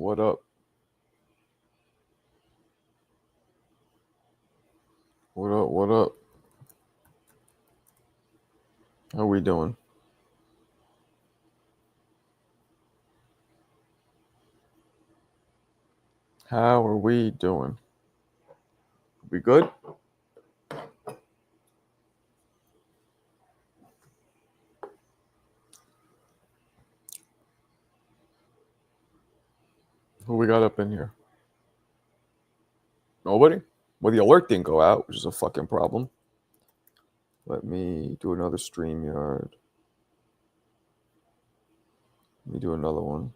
What up? What up? What up? How we doing? How are we doing? We good? Who we got up in here? Nobody? Well, the alert didn't go out, which is a fucking problem. Let me do another StreamYard. Let me do another one.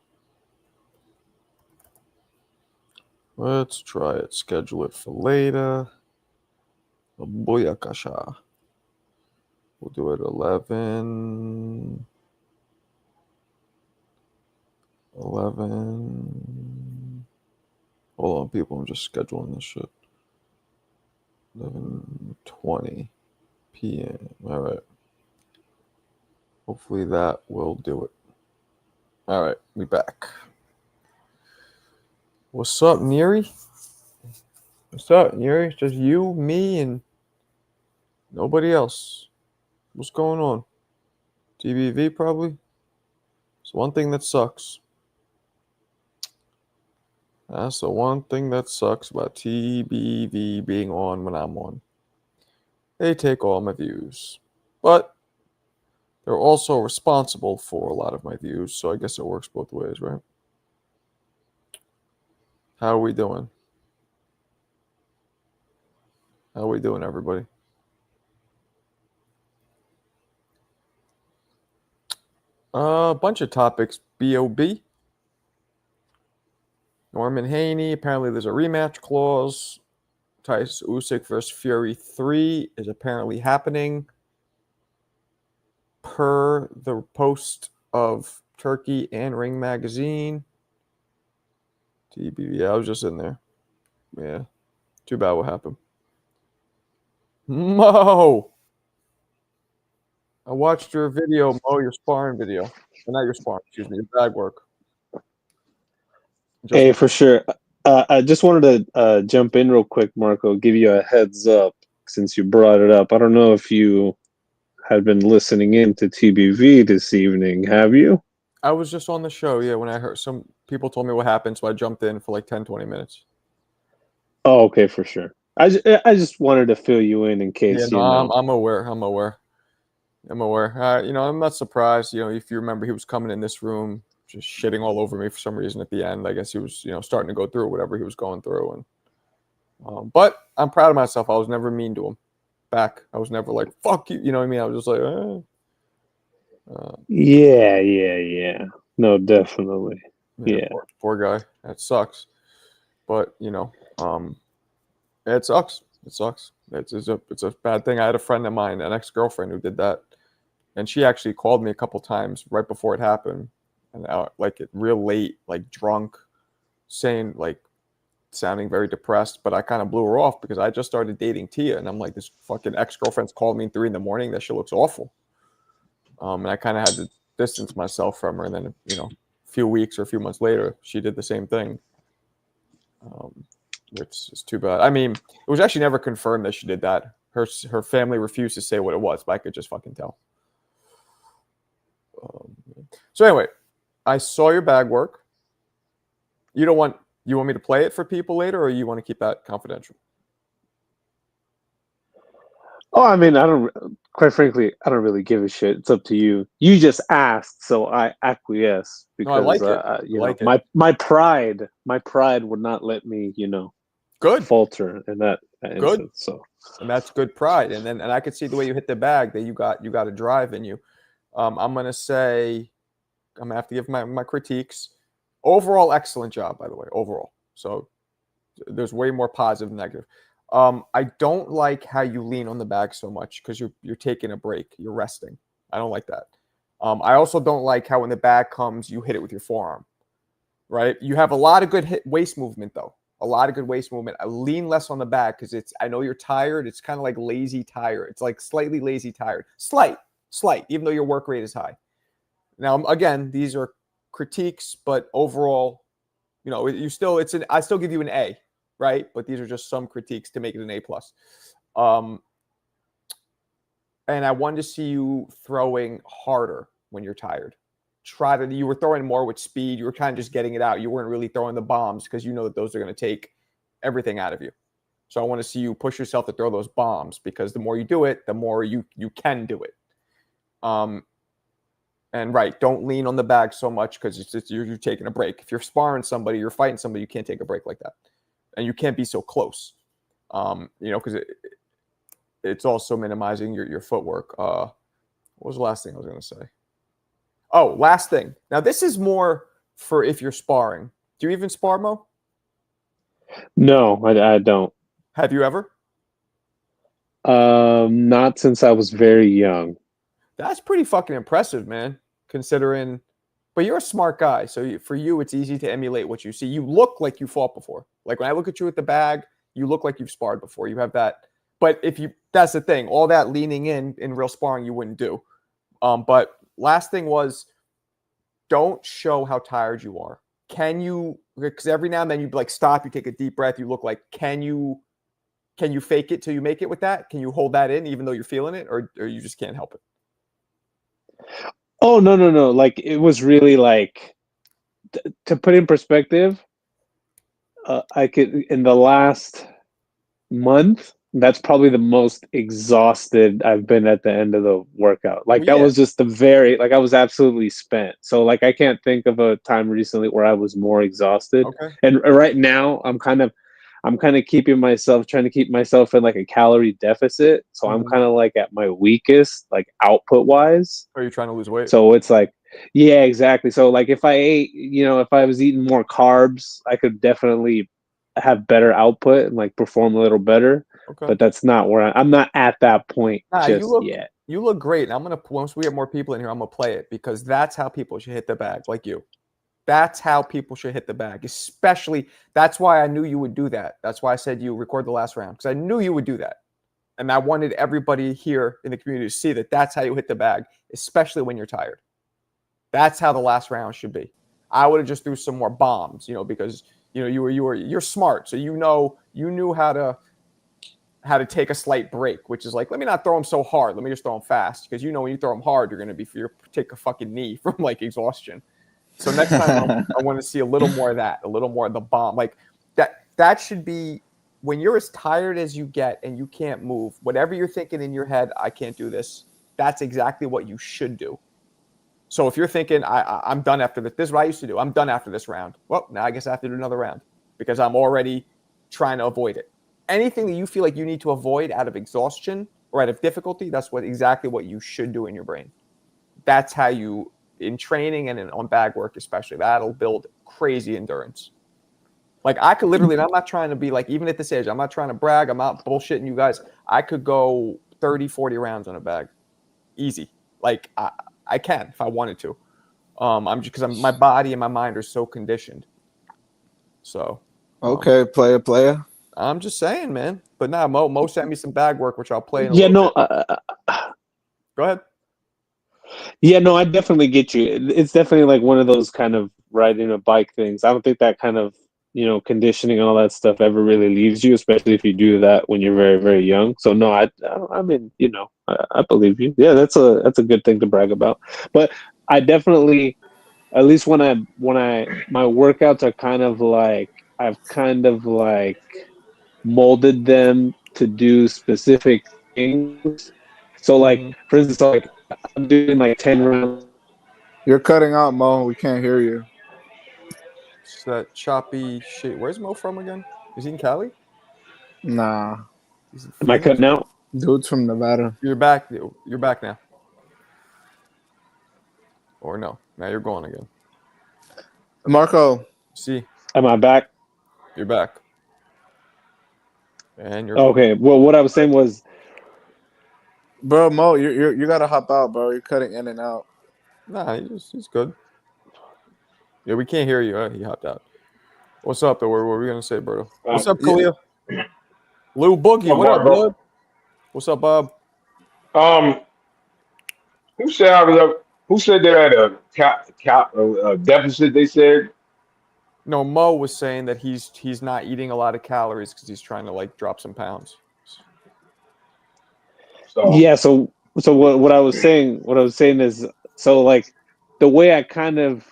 Let's try it. Schedule it for later. Booyakasha. We'll do it 11. 11. Hold on, people. I'm just scheduling this shit. 11:20 p.m. All right. Hopefully that will do it. All right, we back. What's up, Neri? What's up, Neri? It's just you, me, and nobody else. What's going on? TBV probably? It's one thing that sucks. That's the one thing that sucks about TBV being on when I'm on. They take all my views. But they're also responsible for a lot of my views, so I guess it works both ways, right? How are we doing? How are we doing, everybody? A bunch of topics. B.O.B. Norman Haney. Apparently there's a rematch clause. Tyson Usyk versus Fury 3 is apparently happening per the post of Turkey and Ring Magazine. TBV. Yeah, I was just in there. Yeah. Too bad what happened. Mo! I watched your video, Mo, your sparring video. Not your sparring, excuse me, your bag work. Hey, for sure. I just wanted to jump in real quick, Marco, give you a heads up since you brought it up. I don't know if you had been listening in to TBV this evening. Have you? I was just on the show, yeah, when I heard some people told me what happened, so I jumped in for like 10, 20 minutes. Oh, okay, for sure. I just wanted to fill you in case, Yeah, no, I'm aware. I'm aware. I'm not surprised. If you remember, he was coming in this room just shitting all over me for some reason at the end. I guess he was, starting to go through whatever he was going through. And but I'm proud of myself. I was never mean to him back. I was never like, fuck you. You know what I mean? I was just like, Yeah. No, definitely. Yeah. Poor guy. That sucks. But, it sucks. It sucks. It's a bad thing. I had a friend of mine, an ex-girlfriend, who did that. And she actually called me a couple times right before it happened. And like real late, like drunk, saying like sounding very depressed, but I kind of blew her off because I just started dating Tia, and I'm like, this fucking ex-girlfriend's called me at 3 a.m. That shit looks awful. And I kind of had to distance myself from her. And then, a few weeks or a few months later, she did the same thing. Which is too bad. I mean, it was actually never confirmed that she did that. Her family refused to say what it was, but I could just fucking tell. So anyway, I saw your bag work. You want me to play it for people later, or you want to keep that confidential? Oh, I mean, quite frankly, I don't really give a shit. It's up to you. You just asked, so I acquiesce because, no, I like it. my pride would not let me, good falter in that good instance. So, and that's good pride. And I could see the way you hit the bag that you got a drive in you. I'm gonna say, I'm gonna have to give my critiques. Overall, excellent job, by the way. Overall, so there's way more positive than negative. I don't like how you lean on the bag so much because you're taking a break, you're resting. I don't like that. I also don't like how when the bag comes, you hit it with your forearm. Right? You have a lot of good waist movement though. A lot of good waist movement. I lean less on the back because I know you're tired. It's kind of like lazy tired. It's like slightly lazy tired. Slight, even though your work rate is high. Now, again, these are critiques, but overall, you still I still give you an A, right? But these are just some critiques to make it an A plus. And I wanted to see you throwing harder when you're tired. You were throwing more with speed. You were kind of just getting it out. You weren't really throwing the bombs because you know that those are going to take everything out of you. So I want to see you push yourself to throw those bombs, because the more you do it, the more you can do it. And right, don't lean on the bag so much, because you're taking a break. If you're sparring somebody, you're fighting somebody, you can't take a break like that, and you can't be so close. Because it's also minimizing your footwork. What was the last thing I was going to say? Oh, last thing. Now, this is more for if you're sparring. Do you even spar, Mo? No, I don't. Have you ever? Not since I was very young. That's pretty fucking impressive, man, considering. But you're a smart guy, so for you, it's easy to emulate what you see. You look like you fought before. Like when I look at you at the bag, you look like you've sparred before. You have that. But that's the thing. All that leaning in real sparring, you wouldn't do. But last thing was, don't show how tired you are. Can you? Because every now and then you like stop, you take a deep breath, you look like, can you fake it till you make it with that? Can you hold that in even though you're feeling it, or you just can't help it? Oh, no. Like, it was really like, to put in perspective, I could, in the last month, that's probably the most exhausted I've been at the end of the workout. Like, that was just like, I was absolutely spent. So, like, I can't think of a time recently where I was more exhausted. Okay. And right now, I'm kind of trying to keep myself in like a calorie deficit. So I'm kind of like at my weakest, like output wise. Are you trying to lose weight? So it's like, yeah, exactly. So like if I was eating more carbs, I could definitely have better output and like perform a little better. Okay. But that's not where I'm not at that point yet. You look great. And once we have more people in here, I'm going to play it, because that's how people should hit the bag, like you. That's how people should hit the bag, especially. That's why I knew you would do that. That's why I said you record the last round, because I knew you would do that. And I wanted everybody here in the community to see that that's how you hit the bag, especially when you're tired. That's how the last round should be. I would have just threw some more bombs, because you're smart, so you knew how to take a slight break, which is like, let me not throw them so hard. Let me just throw them fast, because when you throw them hard, you're going to take a fucking knee from like exhaustion. So next time I want to see a little more of that, a little more of the bomb. Like that should be, when you're as tired as you get and you can't move, whatever you're thinking in your head, I can't do this. That's exactly what you should do. So if you're thinking, I'm done after this is what I used to do. I'm done after this round. Well, now I guess I have to do another round, because I'm already trying to avoid it. Anything that you feel like you need to avoid out of exhaustion or out of difficulty, that's exactly what you should do in your brain. That's how you, in training and on bag work especially, that'll build crazy endurance. Like I could literally, and I'm not trying to be like, even at this age, I'm not trying to brag, I'm not bullshitting you guys. I could go 30, 40 rounds on a bag. Easy. Like I can if I wanted to. Because my body and my mind are so conditioned. So. Okay, player. I'm just saying, man. But now Mo sent me some bag work, which I'll play in a little bit. Go ahead. Yeah, no, I definitely get you. It's definitely like one of those kind of riding a bike things. I don't think that kind of, conditioning and all that stuff ever really leaves you, especially if you do that when you're very, very young. So no, I mean, I believe you. Yeah, that's a good thing to brag about. But I definitely, at least when my workouts are kind of like, I've kind of like molded them to do specific things. So like, for instance, like I'm doing like 10 rounds. You're cutting out, Mo. We can't hear you. It's that choppy shit. Where's Mo from again? Is he in Cali? Nah. Am I cutting out? Dude's from Nevada. You're back. You're back now. Or no. Now you're going again. Marco. See. Am I back? You're back. And you're okay. Well, what I was saying was, bro, Mo, you gotta hop out, bro. You're cutting in and out. Nah, he's good. Yeah, we can't hear you. He hopped out. What's up, though? What were we gonna say, bro? What's up, Khalil? Yeah. Lil Boogie, what up, bro? What's up, Bob? Who said that at a deficit? They said No, Mo was saying that he's not eating a lot of calories because he's trying to like drop some pounds. So Yeah, so what I was saying is, so like the way I kind of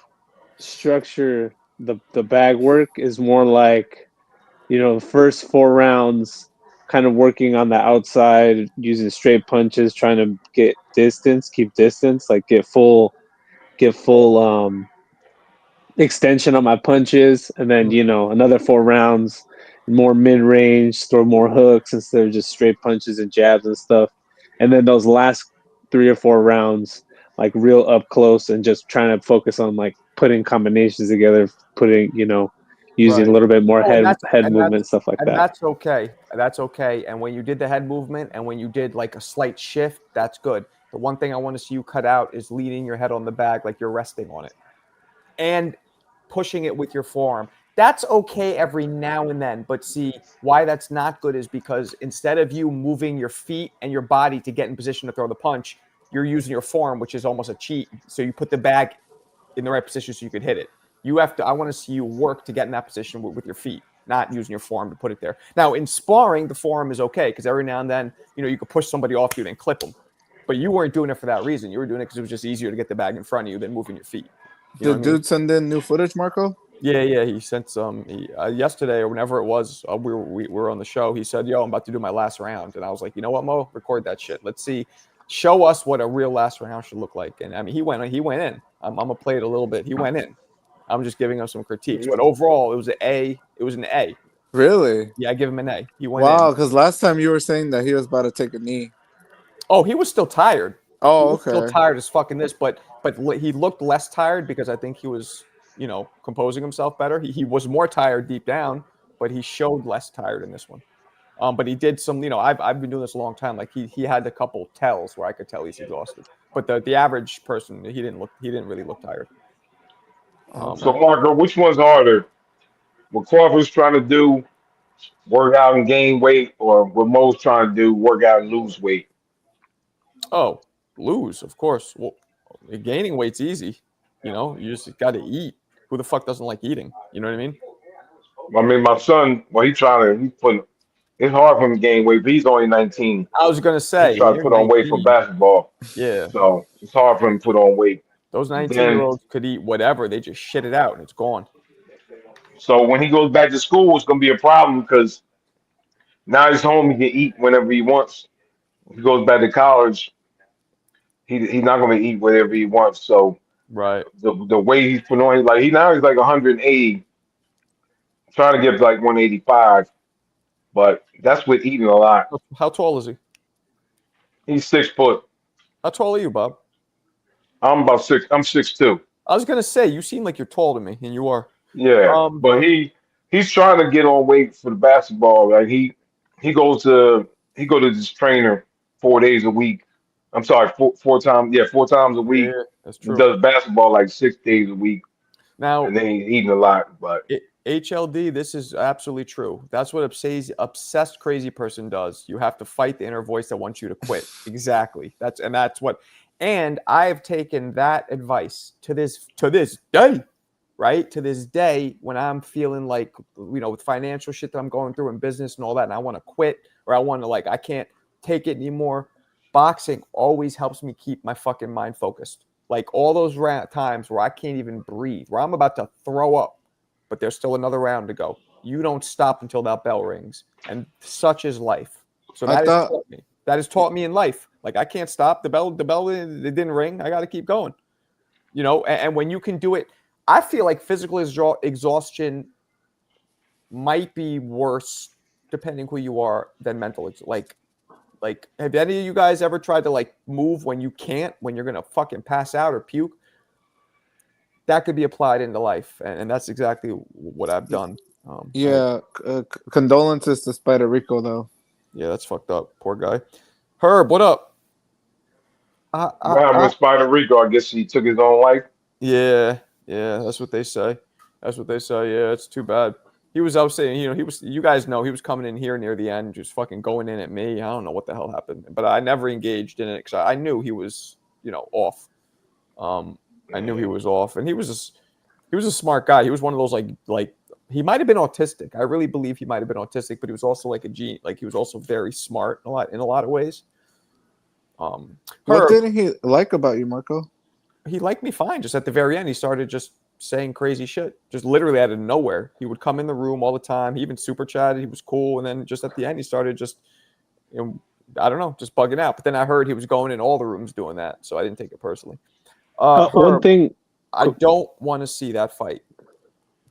structure the bag work is more like, the first 4 rounds kind of working on the outside using straight punches, trying to keep distance, like get full extension on my punches, and then another 4 rounds more mid-range, throw more hooks instead of just straight punches and jabs and stuff, and then those last 3 or 4 rounds like real up close and just trying to focus on like putting combinations together, using a Right. little bit more Oh, and head movement, stuff like that. that's okay. That's okay. And when you did the head movement and when you did like a slight shift, that's good. The one thing I want to see you cut out is leaning your head on the bag like you're resting on it and pushing it with your forearm. That's okay every now and then. But see, why that's not good is because instead of you moving your feet and your body to get in position to throw the punch, you're using your forearm, which is almost a cheat. So you put the bag in the right position so you could hit it. You have to. I want to see you work to get in that position with your feet, not using your forearm to put it there. Now, in sparring, the forearm is okay because every now and then, you could push somebody off you and clip them. But you weren't doing it for that reason. You were doing it because it was just easier to get the bag in front of you than moving your feet. You know Did what I mean? dude send in new footage, Marco? Yeah. He sent some yesterday or whenever it was. We were on the show. He said, "Yo, I'm about to do my last round," and I was like, "You know what, Mo? Record that shit. Let's see. Show us what a real last round should look like." And I mean, he went in. I'm gonna play it a little bit. He went in. I'm just giving him some critiques, but overall, it was an A. It was an A. Really? Yeah, I give him an A. He went in. Wow, because last time you were saying that he was about to take a knee. Oh, he was still tired. He Oh, was still okay. tired as fucking this, but he looked less tired because I think he was, composing himself better. He was more tired deep down, but he showed less tired in this one. But he did some, I've been doing this a long time. Like he had a couple tells where I could tell he's exhausted. But the average person, he didn't really look tired. so Marco, which one's harder? What Crawford's trying to do, work out and gain weight, or what Mo's trying to do, work out and lose weight? Oh, lose, of course. Well, gaining weight's easy. You just got to eat. Who the fuck doesn't like eating? You know what I mean? I mean, my son, well, it's hard for him to gain weight, but he's only 19. I was gonna He's say, trying to you're put on weight for 19. basketball, Yeah, so it's hard for him to put on weight. those 19 year Then, olds could eat whatever. They just shit it out and it's gone. so when he goes back to school, it's gonna be a problem because now he's home. He can eat whenever he wants. If he goes back to college, he's not gonna eat whatever he wants. So Right. the way he's put on, he's like 180, trying to get to like 185, but that's with eating a lot. How tall is he? He's 6 foot. How tall are you, Bob? I'm about six. I'm 6'2". I was gonna say you seem like you're tall to me, and you are. Yeah, Um, but he's trying to get on weight for the basketball. Like he goes to he go to this trainer 4 days a week. I'm sorry, four times. Yeah, 4 times a week. yeah, that's He true. does basketball like 6 days a week, Now, and then he's eating a lot. But HLD, this is absolutely true. That's what obsessed crazy person does. You have to fight the inner voice that wants you to quit. Exactly. That's what. And I have taken that advice to this day, right? To this day, when I'm feeling like, with financial shit that I'm going through in business and all that, and I want to quit or I want to I can't take it anymore. Boxing always helps me keep my fucking mind focused. Like all those times where I can't even breathe, where I'm about to throw up, but there's still another round to go. You don't stop until that bell rings, and such is life. So I that has thought taught me. That has taught me in life. Like I can't stop. The bell it didn't ring. I got to keep going. And when you can do it, I feel like physical exhaustion might be worse depending who you are than mental. Like, have any of you guys ever tried to move when you can't, when you're gonna fucking pass out or puke? That could be applied into life, and that's exactly what I've done. yeah, condolences to Spider Rico though. Yeah, that's fucked up. Poor guy. Herb, what up? what happened with Spider Rico? I guess he took his own life. Yeah, that's what they say. Yeah, it's too bad. I was saying, you guys know he was coming in here near the end, just fucking going in at me. I don't know what the hell happened, but I never engaged in it because I knew he was, off. I knew he was off, and he was just He was a smart guy. He was one of those like he might have been autistic. I really believe he might have been autistic, but he was also like a genius. Like he was also very smart in a lot of ways. What Herb, didn't he like about you, Marco? he liked me fine. Just at the very end, he started just saying crazy shit, just literally out of nowhere. He would come in the room all the time. He even super chatted. He was cool, and then just at the end, he started just, I don't know, just bugging out. But then I heard he was going in all the rooms doing that, so I didn't take it personally. One Herb, thing, I don't want to see that fight,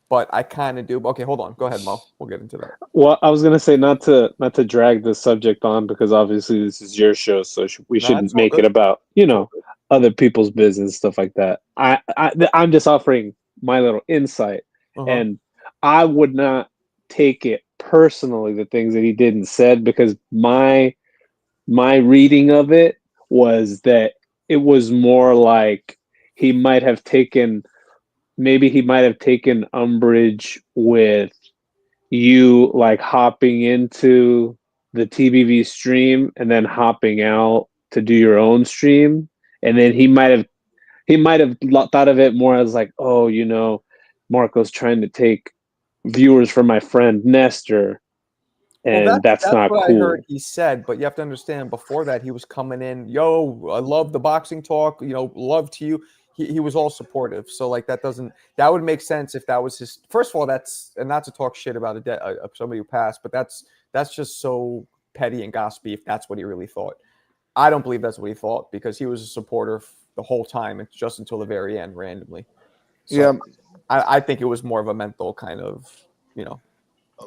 but I kind of do. Okay, hold on. Go ahead, Mo. We'll get into that. well, I was gonna say not to drag the subject on because obviously this is your show, so we Nah, shouldn't it's all make it good. about other people's business, stuff like that. I'm just offering my little insight, and I would not take it personally the things that he did and said because my reading of it was that it was more like he might have taken umbrage with you like hopping into the TBV stream and then hopping out to do your own stream, and then he might have thought of it more as like, oh, Marco's trying to take viewers from my friend Nestor, and Well, that's that's not what I cool. heard he said, but you have to understand. Before that, he was coming in, yo, I love the boxing talk, love to you. He was all supportive, so like that would make sense if that was his. First of all, that's and not to talk shit about somebody who passed, but that's just so petty and gossipy if that's what he really thought. I don't believe that's what he thought because he was a supporter the whole time, and just until the very end, randomly. So Yeah, I think it was more of a mental kind of,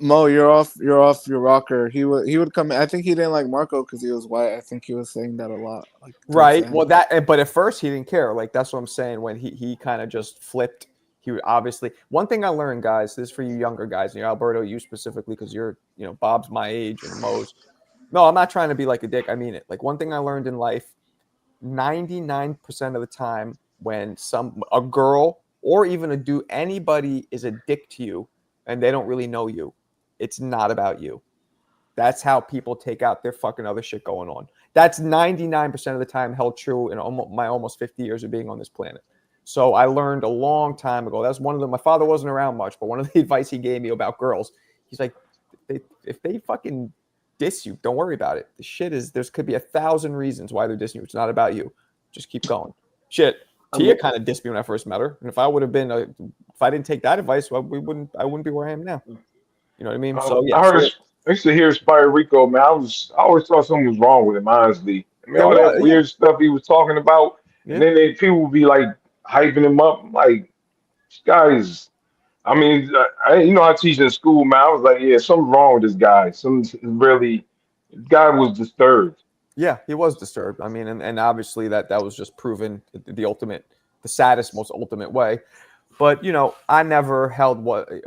Mo, you're off your rocker. He would come in. I think he didn't like Marco because he was white. I think he was saying that a lot. Like right. Well, but at first he didn't care. Like that's what I'm saying. When he kind of just flipped. He obviously one thing I learned, guys. This is for you younger guys. Alberto, you specifically, because you're Bob's my age and Mo's. No, I'm not trying to be like a dick. I mean it. Like one thing I learned in life: 99% of the time, when a girl or even a dude, anybody is a dick to you, and they don't really know you, it's not about you. That's how people take out their fucking other shit going on. That's 99% of the time held true in my almost 50 years of being on this planet. So I learned a long time ago. That's one of them. My father wasn't around much, but one of the advice he gave me about girls, he's like, if they fucking diss you, don't worry about it. The shit is, there could be 1,000 reasons why they're dissing you. It's not about you. Just keep going. Shit. Tia kind of dissed me when I first met her, and if I would have been, if I didn't take that advice, well, I wouldn't be where I am now. You know what I mean? So yeah. I used to hear Spire Rico, man. I always thought something was wrong with him, honestly. I mean, There all that was, yeah. weird stuff he was talking about, and Yeah. then people would be like hyping him up, like this guy is. I mean, I teach in school, man. I was like, yeah, something's wrong with this guy. This guy was disturbed. Yeah, he was disturbed. I mean, and obviously that was just proven the ultimate, the saddest, most ultimate way. But I never held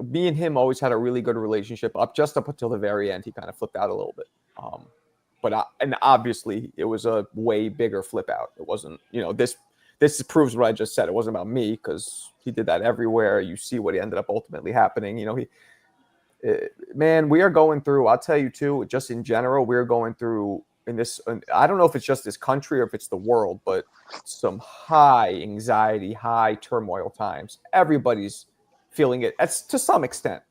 me and him always had a really good relationship up until the very end. He kind of flipped out a little bit. And obviously it was a way bigger flip out. It wasn't, this proves what I just said. It wasn't about me because he did that everywhere. You see what he ended up ultimately happening. Man, we are going through, I'll tell you too, just in general, we're going through in this, I don't know if it's just this country or if it's the world, but some high anxiety, high turmoil times. Everybody's feeling it. That's to some extent.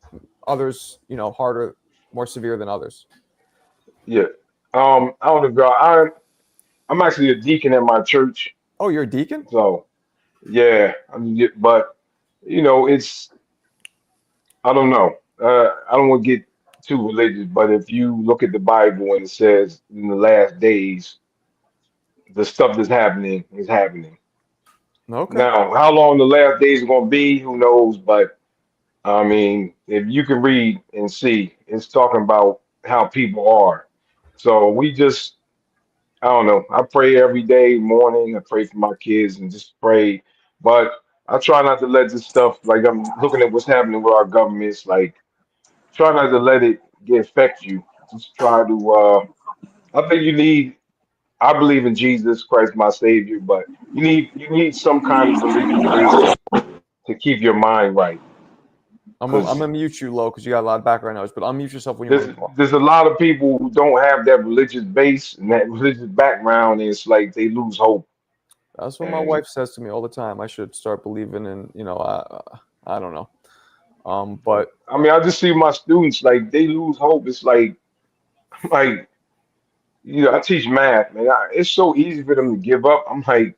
Others, harder, more severe than others. Yeah. I don't know, girl. I'm actually a deacon at my church, Oh, you're a deacon? so yeah. But it's I don't know. I don't want to get too religious, but if you look at the Bible and it says in the last days, the stuff that's happening is happening. Okay. Now, how long the last days are going to be, who knows? But I mean, if you can read and see, it's talking about how people are. So I don't know. I pray every day, morning. I pray for my kids and just pray. But I try not to let this stuff, like I'm looking at what's happening with our governments, like try not to let it affect you. Just try to. I think I believe in Jesus Christ, my Savior, but you need some kind of religious base to keep your mind right. I'm Because gonna mute you, low, because you got a lot of background noise. But unmute yourself when you want there's to talk. there's a lot of people who don't have that religious base and that religious background, and it's like they lose hope. That's what my And wife says to me all the time. I should start believing in, I don't know. But I mean, I just see my students like they lose hope. It's like I teach math, man. It's so easy for them to give up. I'm like,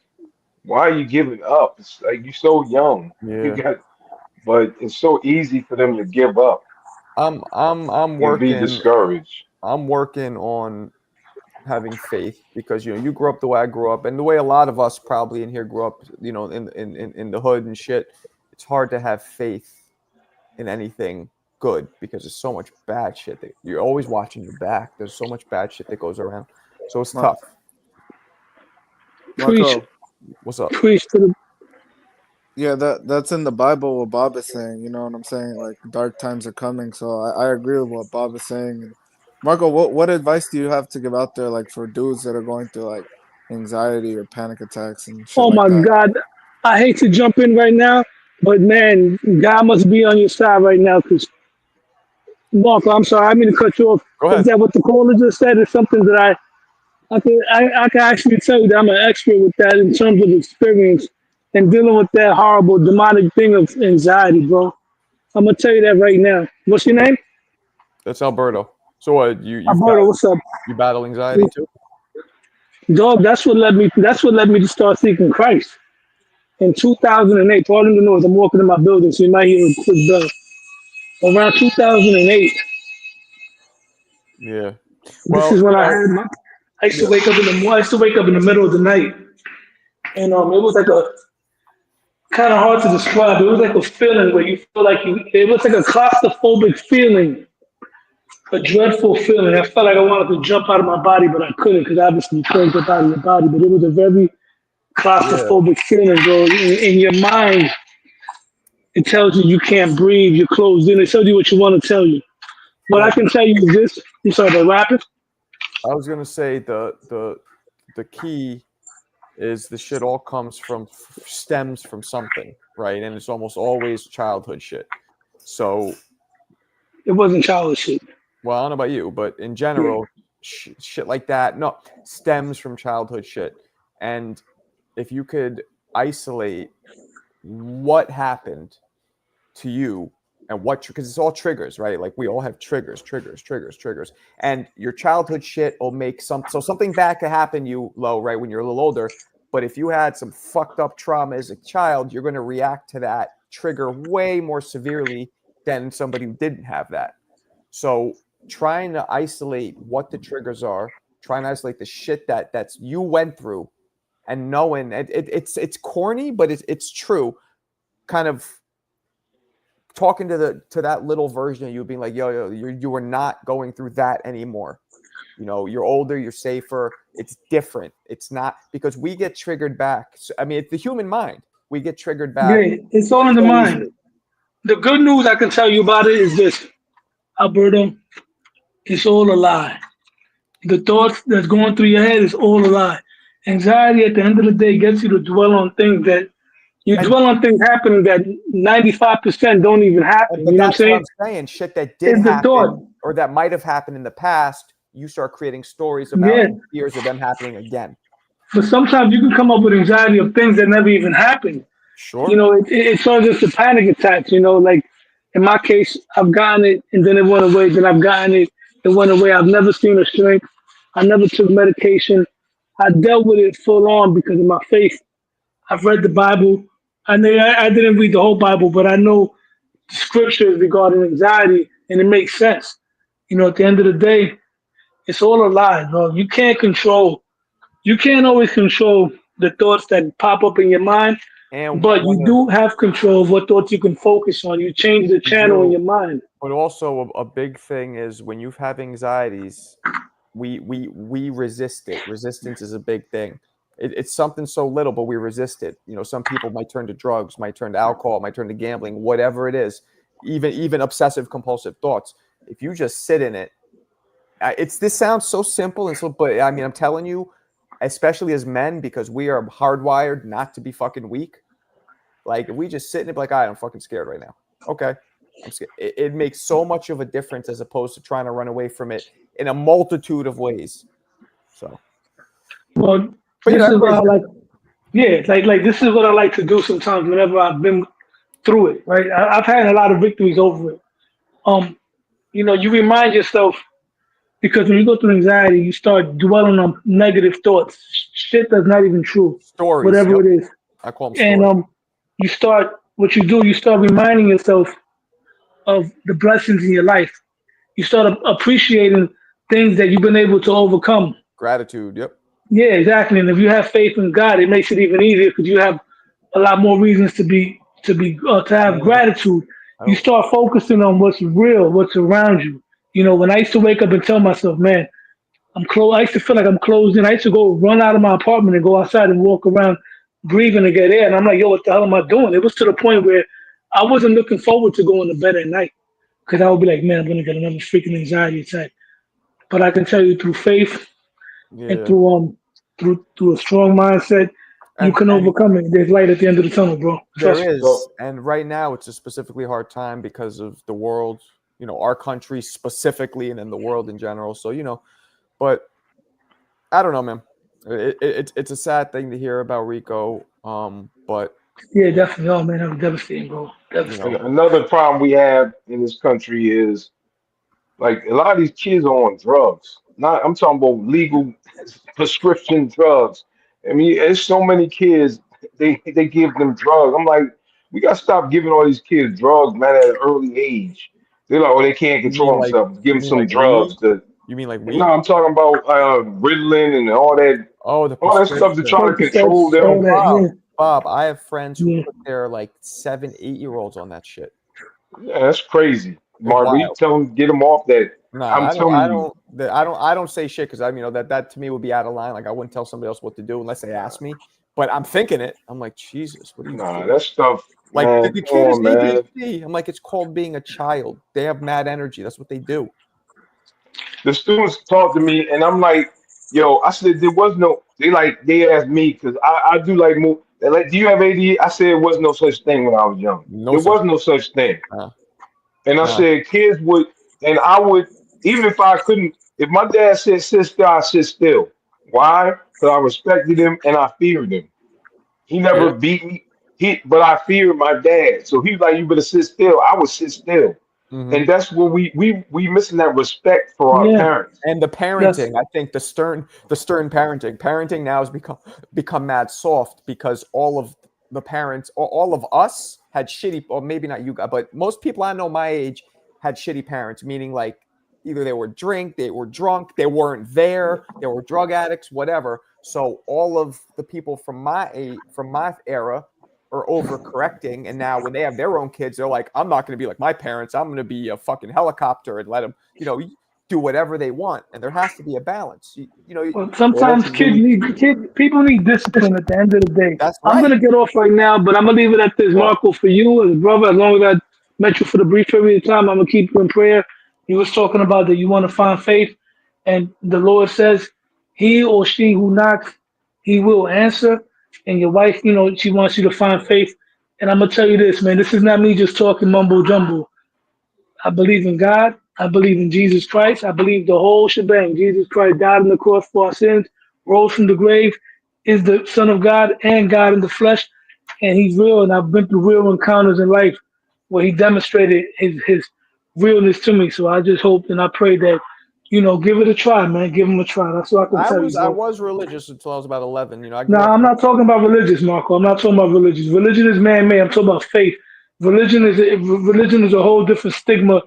why are you giving up? It's like you're so young. You yeah, got, but it's so easy for them to give up I'm and be working. discouraged. I'm working on having faith because you grew up the way I grew up and the way a lot of us probably in here grew up, in the hood and shit. It's hard to have faith in anything good because there's so much bad shit that you're always watching your back. There's so much bad shit that goes around. So it's Mar- tough. Preach, Marco. What's up? preach to the. Yeah, that's in the Bible what Bob is saying. You know what I'm saying? Like dark times are coming. So I agree with what Bob is saying. And Marco, what advice do you have to give out there, like for dudes that are going through like anxiety or panic attacks and shit Oh like my that? God, I hate to jump in right now, but man, God must be on your side right now. Because Marco, I'm sorry, I didn't mean to cut you off. Go Is ahead. that what the caller just said? Is something that I can actually tell you that I'm an expert with that in terms of experience and dealing with that horrible demonic thing of anxiety, bro. I'm gonna tell you that right now. What's your name? That's Alberto. So what Alberto. What's up? you battle anxiety too? Dog, that's what led me to start seeking Christ. In 2008, for all you know is I'm walking in my building, so you might hear a quick bell. Around 2008, Yeah. this Well, is when I used to wake up in the morning. I used to wake up in the middle of the night, and it was like a kind of hard to describe. It was like a feeling where you feel like it was like a claustrophobic feeling, a dreadful feeling. I felt like I wanted to jump out of my body, but I couldn't because obviously you can't jump out of your body. But it was a very yeah. claustrophobic feeling, bro. In your mind, it tells you you can't breathe, you're closed in. It tells you what you want to tell you. What I Well, can tell you is this. You saw the rapid. I was gonna say the key is the shit all comes from stems from something, right? And it's almost always childhood shit. So, It wasn't childish shit. well, I don't know about you, but in Yeah. general, shit like that, no, stems from childhood shit. And if you could isolate what happened to you and what, because it's all triggers, right? Like we all have triggers, and your childhood shit will make something bad could happen to you low, right, when you're a little older. But if you had some fucked up trauma as a child, you're going to react to that trigger way more severely than somebody who didn't have that. So trying to isolate what the triggers are, trying to isolate the shit that's you went through, and knowing it's corny, but it's true. Kind of talking to that little version of you, being like, yo, you are not going through that anymore. You're older, you're safer. It's different. It's not because we get triggered back. I mean, it's the human mind. We get triggered back Yeah, it's all in the so mind. easily. The good news I can tell you about it is this, Alberto. It's all a lie. The thoughts that's going through your head is all a lie. Anxiety at the end of the day gets you to dwell on things that you And dwell on things happening that 95% don't even happen. but You know what that's I'm what saying? I'm saying. Shit that did It's the happen thought. or that might have happened in the past, you start creating stories about Yeah. and fears of them happening again. But sometimes you can come up with anxiety of things that never even happened. Sure. It turns into panic attacks. Like in my case, I've gotten it and then it went away. Then I've gotten it, it went away. I've never seen a shrink. I never took medication. I dealt with it full on because of my faith. I've read the Bible. I didn't read the whole Bible, but I know scriptures regarding anxiety, and it makes sense. At the end of the day, it's all a lie, bro. You can't always control the thoughts that pop up in your mind, And but you do have control of what thoughts you can focus on. You change the you channel in do, your mind. but also a big thing is when you have anxieties, we resist it. Resistance is a big thing. It's something so little, but we resist it. Some people might turn to drugs, might turn to alcohol, might turn to gambling, whatever it is. Even obsessive compulsive thoughts. If you just sit in it, this sounds so simple and so, but I mean, I'm telling you, especially as men, because we are hardwired not to be fucking weak. Like if we just sit in it, like, I'm fucking scared right now. Okay, I'm scared. It makes so much of a difference as opposed to trying to run away from it in a multitude of ways. So, Well, but this is what everybody's I like. different. Yeah, like this is what I like to do sometimes whenever I've been through it, right? I've had a lot of victories over it. You remind yourself because when you go through anxiety, you start dwelling on negative thoughts, shit that's not even true, Stories. whatever Yep. it is. I call them And stories. you start reminding yourself of the blessings in your life. You start appreciating things that you've been able to overcome. Gratitude. Yep. Yeah, exactly. And if you have faith in God, it makes it even easier because you have a lot more reasons to have Yeah. gratitude. I You don't. start focusing on what's real, what's around you. When I used to wake up and tell myself, man, I'm close. I used to feel like I'm closed in. I used to go run out of my apartment and go outside and walk around breathing to get air. And I'm like, yo, what the hell am I doing? It was to the point where I wasn't looking forward to going to bed at night because I would be like, man, I'm going to get another freaking anxiety attack. But I can tell you through faith and Yeah. through a strong mindset, you can And overcome it. There's light at the end of the tunnel, bro. Trust there me. is, So and right now it's a specifically hard time because of the world, our country specifically, and then the world in general. So, but I don't know, man. It's a sad thing to hear about Rico. But Yeah, definitely. Oh man, that was devastating, bro. you and know, Devastating. another problem we have in this country is like a lot of these kids are on drugs. Not I'm talking about legal prescription drugs. I mean, there's so many kids they give them drugs. I'm like, we gotta stop giving all these kids drugs, man, at an early age. They're like, oh, they can't you mean control like themselves. Give you them mean some like drugs. weed? To You mean like no, weed? I'm talking about Ritalin and Oh, the all that stuff to prescription. try to control Percocets, Yo, all them. that. Bob, I have friends who Yeah, yeah. put their like 7, 8-year-olds on that shit. Yeah, that's crazy, It's Mark. We wild. tell them get them off that. No, I'm I don't. telling I you, don't. I don't say shit because that to me would be out of line. Like I wouldn't tell somebody else what to do unless they ask me. But I'm thinking it. I'm like, Jesus, what are you nah, doing? that stuff, Like man. the Come kid is on, man. ADHD. I'm like, it's called being a child. They have mad energy. That's what they do. The students talk to me, and I'm like, yo, I said there was no. They asked me because I do like move. They're like, do you have ADHD? I said there was no such thing when I was young. No There such. was no such thing. Uh, And I nah. said kids would, and I would, even if I couldn't, if my dad said sit still, I sit still. Why? Because I respected him and I feared him. He Yeah. never beat me. But I feared my dad. So he was like, you better sit still. I would sit still. Hmm. And that's what we missing that respect for our Yeah, parents. And the that's parenting, I think the stern parenting now has become mad soft because all of the parents, or all of us had shitty, or maybe not you guys, but most people I know my age had shitty parents, meaning like either they were drunk, they weren't there, they were drug addicts, whatever. So all of the people from my era are overcorrecting, and now when they have their own kids, they're like, I'm not going to be like my parents. I'm going to be a fucking helicopter and let them, do whatever they want, and there has to be a balance. well, Yeah, that's sometimes me. people need discipline at the end of the day. That's I'm right. gonna get off right now, but I'm gonna leave it at this, Well, Marco, for you as a brother. As long as I met you for the brief period of time, I'm gonna keep you in prayer. You was talking about that you want to find faith, and the Lord says, "He or she who knocks, He will answer." And your wife, she wants you to find faith. And I'm gonna tell you this, man. This is not me just talking mumbo jumbo. I believe in God. I believe in Jesus Christ. I believe the whole shebang. Jesus Christ died on the cross for our sins, rose from the grave, is the Son of God and God in the flesh, and He's real. And I've been through real encounters in life where He demonstrated His realness to me. So I just hope and I pray that give it a try, man. Give Him a try. That's all I can I tell you, was I bro. was religious until I was about 11. I No, grew up. I'm not talking about religious, Marco. I'm not talking about religious. Religion is man-made. I'm talking about faith. Religion is a whole different stigma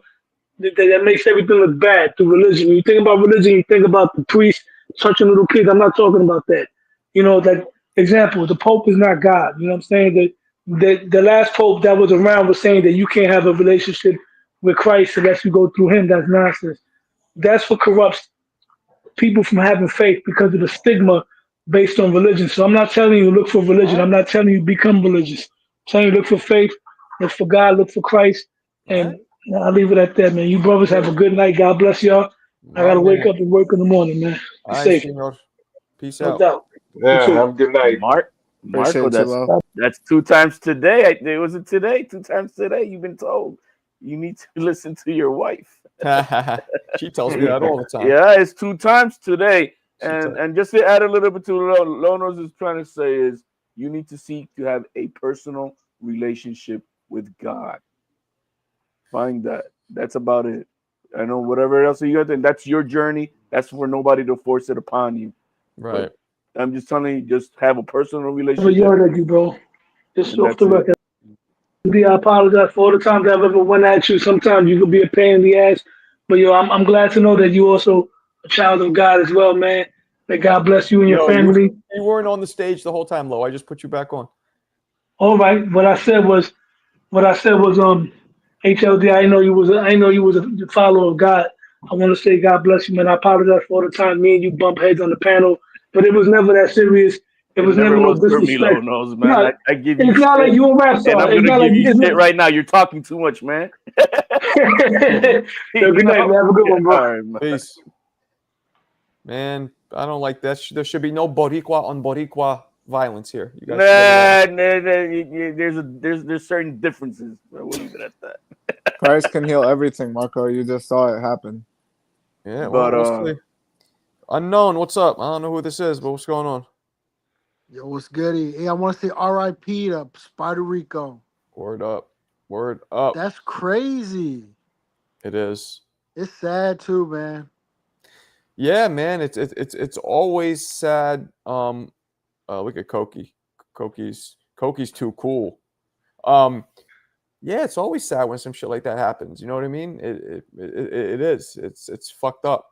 that makes everything look bad through religion. When you think about religion, you think about the priest touching little kids. I'm not talking about that. Like example, the Pope is not God. You know what I'm saying? The last Pope that was around was saying that you can't have a relationship with Christ unless you go through him. That's nonsense. That's what corrupts people from having faith because of the stigma based on religion. So I'm not telling you look for All religion. right, I'm not telling you become religious. I'm telling you look for faith, look for God, look for Christ, all right. and I'll leave it at that, man. You brothers have a Yeah, good night. God bless y'all. I my gotta wake man. up and work in the morning, man. Be All right, safe, senor. Peace no out. doubt. You yeah, too. have a good night. Appreciate Marco, you, that's love. that's 2 times today. It was it today. 2 times today. You've been told you need to listen to your wife. She tells me that all the time. Yeah, it's 2 times today. She tells. And just to add a little bit to what Lonos is trying to say is you need to seek to have a personal relationship with God. Find that. That's about it. I know whatever else you got, then that's your journey. That's for nobody to force it upon you. Right. But I'm just telling you, just have a personal Never relationship, yelled at you, bro. Just and off that's the it. record. I apologize for all the times I've ever went at you. Sometimes you could be a pain in the ass, but yo, I'm glad to know that you also a child of God as well, man. May God bless you and your Yo, family. you weren't on the stage the whole time, Lo. I just put you back on. All right. What I said was HLD. I know you was a follower of God. I want to say God bless you, man. I apologize for all the time me and you bump heads on the panel, but it was never that serious. It It was never never no was for me, disrespect. low nose, man. No, I give you it's not like shit, you a rap and star. I'm It's gonna not like give you it's shit not. right now. You're talking too much, man. Yo, You good night, know? man. Have a good Yeah, one, bro. all right, man. Peace. Man, I don't like that. There should be no Boricua on Boricua violence here. You guys should get along. There's certain differences. But we'll leave it at that. Christ can heal everything, Marco. You just saw it happen. Yeah, well, But we'll see. Unknown, what's up? I don't know who this is, but what's going on? Yo, what's goody? Hey, I want to say R.I.P. to Spider Rico. Word up. Word up. That's crazy. It is. It's sad too, man. Yeah, man. It's always sad. Look at Koki. Koki's too cool. Yeah, it's always sad when some shit like that happens. You know what I mean? It is. It's fucked up.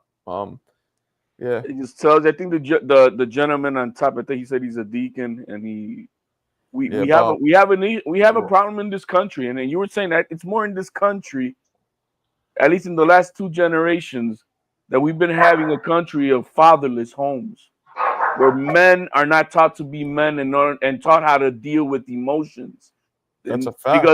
Yeah. it just tells. I think the gentleman on top. I think he said he's a deacon, and we Bob. have a problem in this country. And then you were saying that it's more in this country, at least in the last 2 generations, that we've been having a country of fatherless homes, where men are not taught to be men and taught how to deal with emotions. That's a fact.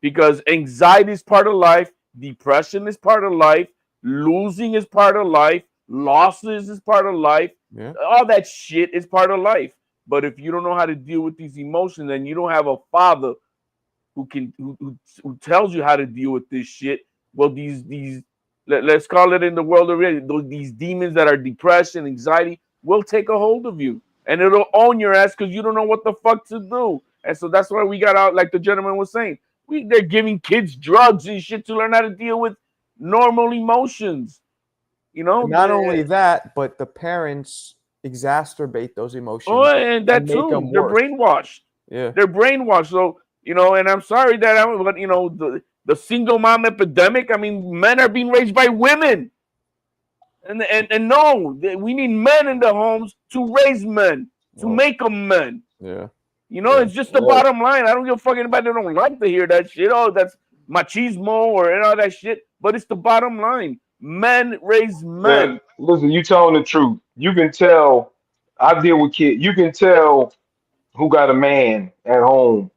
Because anxiety is part of life, depression is part of life, losing is part of life, losses is part of life. Yeah. All that shit is part of life. But if you don't know how to deal with these emotions, and you don't have a father who tells you how to deal with this shit, well, let's call it in the world already, these demons that are depression, anxiety will take a hold of you, and it'll own your ass because you don't know what the fuck to do. And so that's why we got out, like the gentleman was saying, they're giving kids drugs and shit to learn how to deal with normal emotions. You know, Not only that, but the parents exacerbate those emotions. Oh, and that make too. them They're worse. brainwashed. Yeah. They're brainwashed. So, and I'm sorry that the single mom epidemic. I mean, men are being raised by women. And no, we need men in the homes to raise men, to make them men. Yeah. It's just the bottom line. I don't give a fuck anybody that don't like to hear that shit. Oh, that's machismo or all that shit. But it's the bottom line. Men raise men. Man, listen, you telling the truth. You can tell. I deal with kids. You can tell who got a man at home.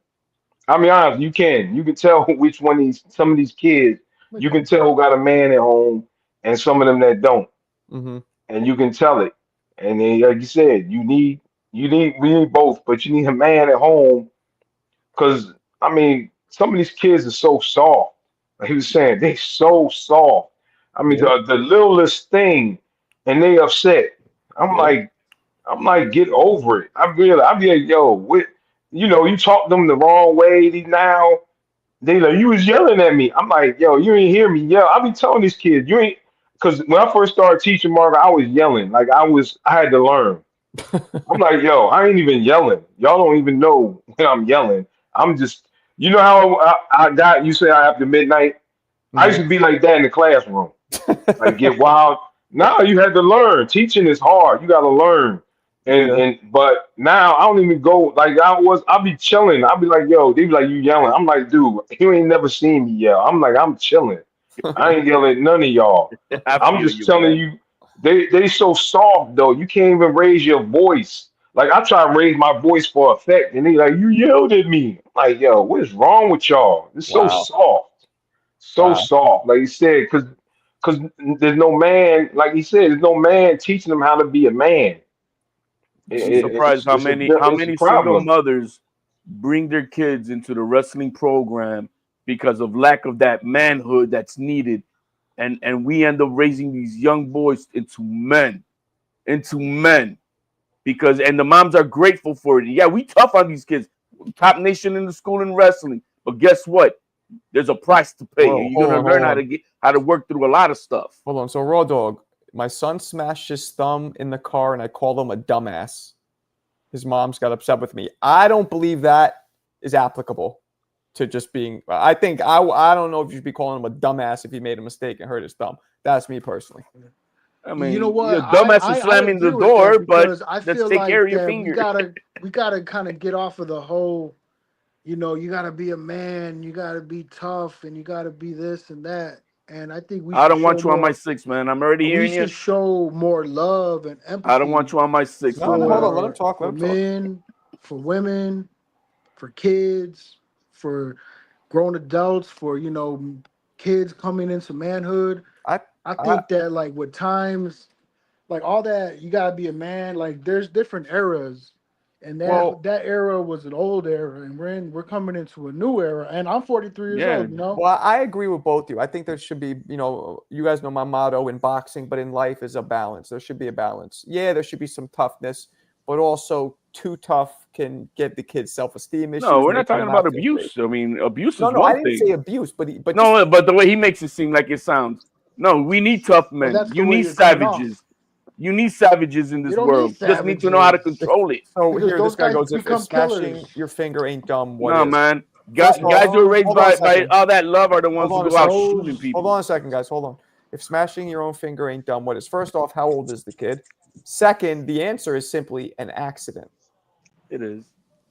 I mean, honest, you can. You can tell which one some of these kids. You can tell who got a man at home, and some of them that don't. Mm-hmm. And you can tell it. And then, like you said, we need both, but you need a man at home because I mean, some of these kids are so soft. Like he was saying, they so soft. I mean, the littlest thing, and they upset. I'm like, get over it. I be like, yo, you talk them the wrong way. Now they like, you was yelling at me. I'm like, yo, you ain't hear me yell. I be telling these kids, you ain't, because when I first started teaching Margaret, I was yelling. Like I had to learn. I'm like, yo, I ain't even yelling. Y'all don't even know when I'm yelling. I'm just, how I got, you say after midnight. I used to be like that in the classroom, like get wild. Now you had to learn. Teaching is hard. You got to learn. But now I don't even go like I'll be chilling. I'll be like, yo, they be like, you yelling. I'm like, dude, you ain't never seen me yell. I'm like, I'm chilling. I ain't yelling at none of y'all. I'm just telling you, they so soft though. You can't even raise your voice. Like I try to raise my voice for effect, and they like, you yelled at me. I'm like, yo, what is wrong with y'all? It's so soft. So soft, like you said, because there's no man, like he said, there's no man teaching them how to be a man. I'm surprised how many it's a single problem. mothers bring their kids into the wrestling program because of lack of that manhood that's needed, and we end up raising these young boys into men, because and the moms are grateful for it. Yeah, we tough on these kids, top nation in the school in wrestling, but guess what? There's a price to pay. Whoa, You're hold gonna on, learn hold how to work through a lot of stuff. Hold on. So Raw Dog, my son smashed his thumb in the car, and I called him a dumbass. His mom's got upset with me. I don't believe that is applicable to just being. I think I don't know if you should be calling him a dumbass if he made a mistake and hurt his thumb. That's me personally. I mean, You know what? you're a dumbass for I slamming the agree with door, that but because I let's feel take care like of your that finger. we gotta kind of get off of the whole, you gotta be a man, you gotta be tough, and you gotta be this and that. And I think we I should don't show want you on my more. 6, man. I'm already We hearing should you. show more love and I don't want empathy you on my 6, No, my no, man. hold on. Let him talk. for Let him talk. men, for women, for kids, for grown adults, for kids coming into manhood. I I think that like with times, like all that, you gotta be a man. Like there's different eras, and Well, that era was an old era, and we're coming into a new era. And I'm 43 years Yeah. old. Well, I agree with both of you. I think there should be, you guys know my motto in boxing, but in life is a balance. There should be a balance. Yeah, there should be some toughness, but also too tough can get the kids' self-esteem issues. No, we're make not talking them about not feel abuse. safe. I mean, abuse No, is no, I one didn't say thing. abuse, but No, but the way he makes it seem like it sounds. No, we need tough Well, men. that's the You way need you're coming off. savages. You need savages in You this don't need world. You just need to know how to savages control it. so because here those this guy guys goes, if become smashing killers. your finger ain't dumb, what No, is? man. First of all, Guys who are raised hold on a by second. all that love are the ones Hold who on a go out second. shooting Those people. Hold on a second, guys. Hold on. If smashing your own finger ain't dumb, what is? First off, how old is the kid? Second, the answer is simply an accident, It is.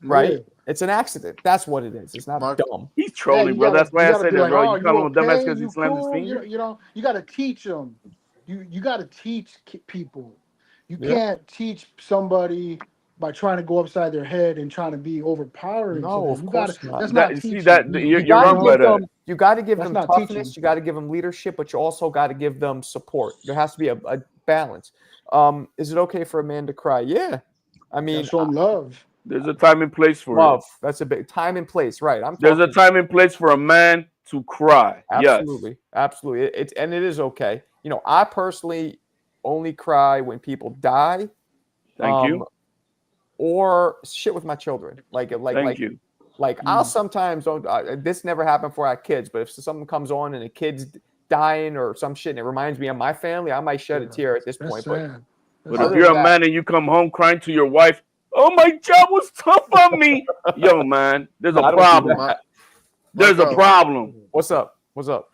right? Yeah. It's an accident. That's what it is. It's not Mark, dumb. He's Yeah, trolling, bro. That's you why I gotta said be that, like, bro. oh, You you call him a dumbass okay? because he You slammed his cool? finger? You gotta teach them. You gotta teach people. You Yeah. can't teach somebody by trying to go upside their head and trying to be overpowering to No, them. of course not. That's not See teaching. that You you're got to wrong by give that. them. You got to give That's them not toughness. teaching. You got to give them leadership, but you also got to give them support. There has to be a balance. Is it okay for a man to cry? Yeah. I You mean, gotta show them love. There's a time and place for it. love. That's a big time and place, right? I'm There's a talking time and place for a man to cry. Yes. absolutely, absolutely. And it is okay. I personally only cry when people die, Thank you. or shit with my children. Thank you. I'll sometimes don't. This never happened before I had kids, but if something comes on and a kid's dying or some shit, and it reminds me of my family, I might shed a tear at this That's point. But sad. But That's if other you're than a that, man and you come home crying to your wife, oh, my job was tough on me. Yo, man, there's no, I a don't do problem. that. There's a Marco. problem. What's up? What's up?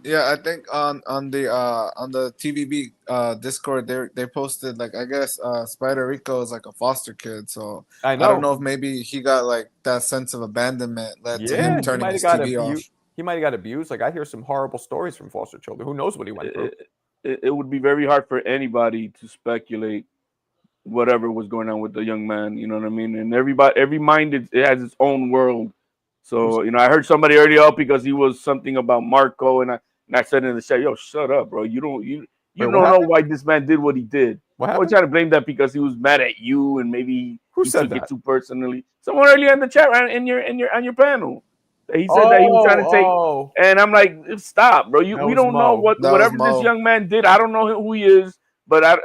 Yeah, I think on the TVB Discord they posted like, I guess Spider Rico is like a foster kid, so I I don't know. know if maybe he got like that sense of abandonment led to Yeah, him he turning might his have got TV abused. off. He might have got abused. Like I hear some horrible stories from foster children. Who knows what he went through? It would be very hard for anybody to speculate whatever was going on with the young man. You know what I mean? And every mind it has its own world. So I heard somebody earlier up because he was something about Marco, and I said in the chat, "Yo, shut up, bro. You don't Wait, don't what know happened? why this man did what he did. What I was happened? trying to blame that because he was mad at you, and maybe Who he said took that? it too personally. Someone earlier in the chat, right, in your on your panel, he said that he was trying to take. Oh, And I'm like, stop, bro. that We was don't know Mo. That was whatever this Mo. young man did. I don't know who he is, but every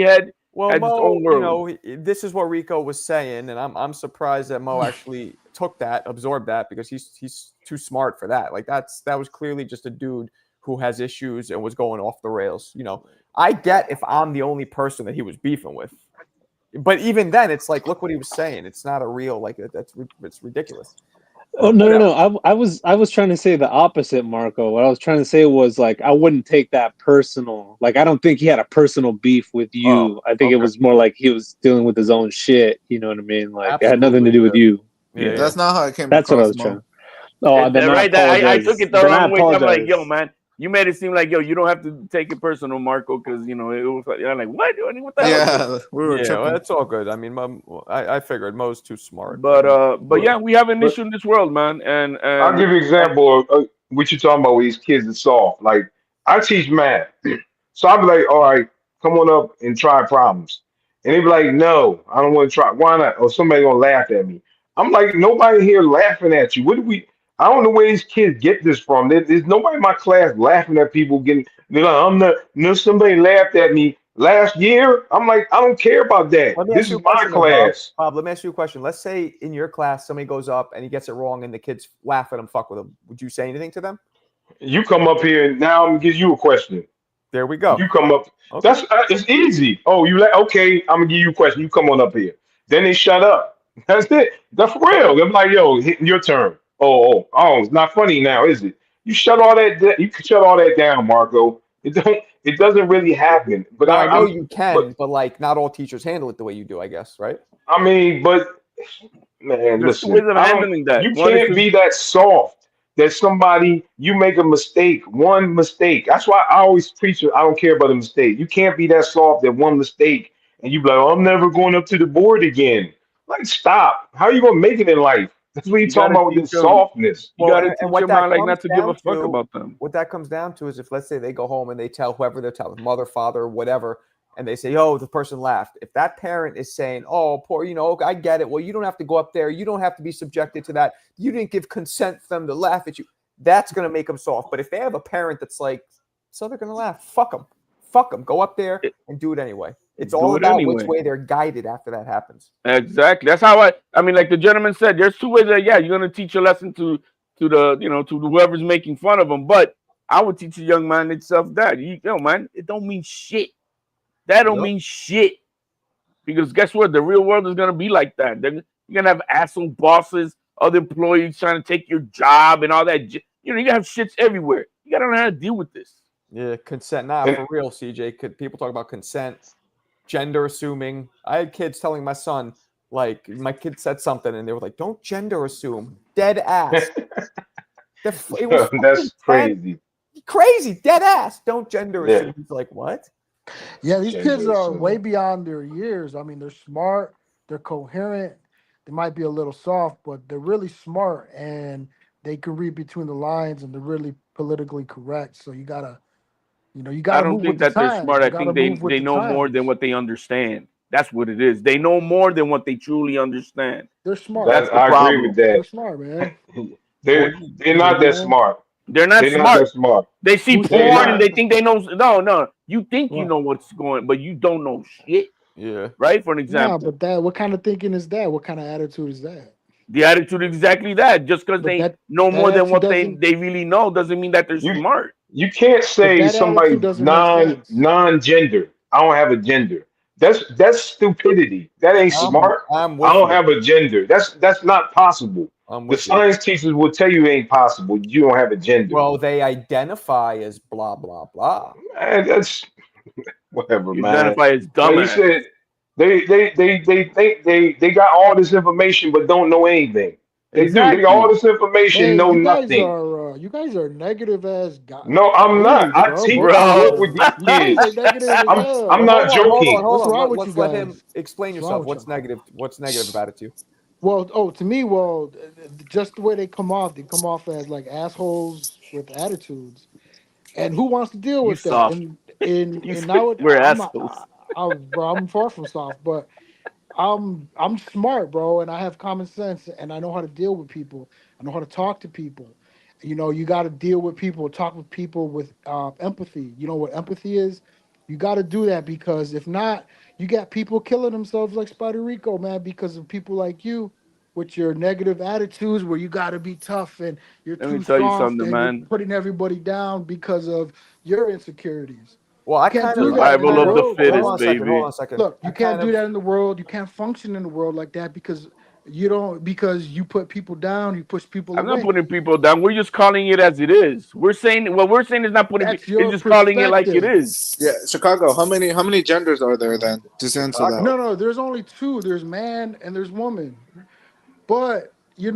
head Well, has its Mo, own world. this is what Rico was saying, and I'm surprised that Mo actually took that, absorbed that, because he's too smart for that. Like that was clearly just a dude who has issues and was going off the rails. I get if I'm the only person that he was beefing with, but even then, it's like, look what he was saying. It's not a real it's ridiculous. Oh no! I was trying to say the opposite, Marco. What I was trying to say was like I wouldn't take that personal. Like I don't think he had a personal beef with you. Oh, I think it was more like he was dealing with his own shit. You know what I mean? Like it had nothing to do with you. Yeah. That's not how it came That's what I across, was Mo. trying. Oh, then I I took it the Then I wrong way. I'm like, yo, apologize. man, you made it seem like, yo, you don't have to take it personal, Marco, because it was like, I'm like, what? What the hell? Yeah, we were Yeah, tripping. well, that's all good. I mean, I figured Mo's too smart. But yeah, we have an issue in this world, man. And I'll give you an example of what you're talking about with these kids that soft. Like I teach math, so I'll be like, all right, come on up and try problems. And they be like, no, I don't want to try. Why not? Or somebody gonna laugh at me. I'm like, nobody here laughing at you. What do we? I don't know where these kids get this from. There's nobody in my class laughing at people getting. They're like, I'm not. No, somebody laughed at me last year. I'm like, I don't care about that. Let me This ask you is a my question, though, Bob. class. Bob, let me ask you a question. Let's say in your class somebody goes up and he gets it wrong, and the kids laugh at him, fuck with him. Would you say anything to them? You come up here and now I'm gonna give you a question. There we go. You come up. Okay. That's it's easy. Oh, you like okay? I'm gonna give you a question. You come on up here. Then they shut up. That's it. That's for real. They're like, yo, your turn. Oh, it's not funny now, is it? You shut all that. You can shut all that down, Marco. It don't. It doesn't really happen. But No, I know I'm. you But can, but like not all teachers handle it the way you do, I guess, right? I mean, but man, There's two ways listen. of I don't. handling that. You One is can't to be that soft. That somebody you make a mistake, one mistake. That's why I always preach. I don't care about a mistake. You can't be that soft that one mistake and you be like, oh, I'm never going up to the board again. Like, stop. How are you gonna make it in life? That's what you you talking gotta about with teach this them. softness. You Well, gotta and teach what your that mind like comes not to give a down fuck to, about them. what that comes down to is if let's say they go home and they tell whoever they're telling, mother, father, whatever, and they say, oh, the person laughed. If that parent is saying, oh, poor, I get it. Well, you don't have to go up there. You don't have to be subjected to that. You didn't give consent for them to laugh at you. That's going to make them soft. But if they have a parent that's like, so they're going to laugh, fuck them. Fuck them. Go up there and do it anyway. It's Do all it about which anyway. way they're guided after that happens. Exactly. That's how I mean, like the gentleman said, there's two ways that you're gonna teach a lesson to the to whoever's making fun of them. But I would teach a young man itself that man, it don't mean shit. That don't Yep. mean shit. Because guess what? The real world is gonna be like that. You're gonna have asshole bosses, other employees trying to take your job and all that. You're gonna have shits everywhere. You gotta know how to deal with this. Yeah, consent. Nah, And for real, CJ. Could people talk about consent, gender assuming? I had kids telling my son, like, my kid said something, and they were like, "Don't gender assume." Dead ass. It was fucking that's crazy. crazy. Dead ass. Don't gender Yeah. assume. He's like, what? Yeah, these kids Gender are way assuming. beyond their years. I mean, they're smart, they're coherent. They might be a little soft, but they're really smart and they can read between the lines and they're really politically correct. So you I gotta don't move with think the that they're times. smart. You I gotta think move with they the know more than times. what they understand. That's what it is. They know more than what they truly understand. They're smart. That's That the I agree with problem. They're that. smart, man. Well, They're You not that know smart. They're not They're not that smart. smart. They see who They're said porn and not. they that? think they know. No. You think you What? know what's going, but you don't know shit. yeah. Right? For an Nah, example, but that what kind of thinking is that? What kind of attitude is that? the attitude is exactly that. Just because But they that know that more than attitude what doesn't. they really know doesn't mean that they're You smart. you can't But say that attitude somebody's doesn't make sense. non-gender. I don't have a gender. That's stupidity. That ain't smart. I'm I with don't you. have a gender. That's not possible. I'm The with you. science teachers will tell you it ain't possible. You don't have a gender. Well, they identify as blah blah blah. Man, that's whatever, You man. identify as Like you dumbass. said, they think they got all this information but don't know anything. They do. They got all Exactly. this information, Man, know nothing. you guys are negative as God No, I'm not. beings, I bro. teach. Both of I you work Bro. guys. with these You guys are kids. negative as I'm Well, hell. not joking. What's wrong with you Let's let him guys? explain What's wrong yourself. with What's y'all? negative? What's negative about it to you? Well, to me, just the way they come off as like assholes with attitudes. And who wants to deal You with that? soft. And You now we're I'm not, assholes. bro, I'm far from soft, but I'm smart, bro, and I have common sense, and I know how to deal with people. I know how to talk to people. You got to deal with people, talk with people with empathy. You know what empathy is? You got to do that because if not, you got people killing themselves like Spider Rico, man, because of people like you with your negative attitudes where you got to be tough and you're Let me too tell you soft something, and you're man. putting everybody down because of your insecurities. Well, You can't do that in the Survival of the world, hold fittest, on a bro. second. Hold baby. on a second. Look, I you can't kind do of that in the world. You can't function in the world like that because you put people down, you push people I'm not away. putting people down. We're just calling it as it is. We're saying what we're saying is not putting. That's It's your just calling it like it perspective. is. Yeah, Chicago. How many genders are there then? Just answer that. Chicago. No, there's only two. There's man and there's woman. But you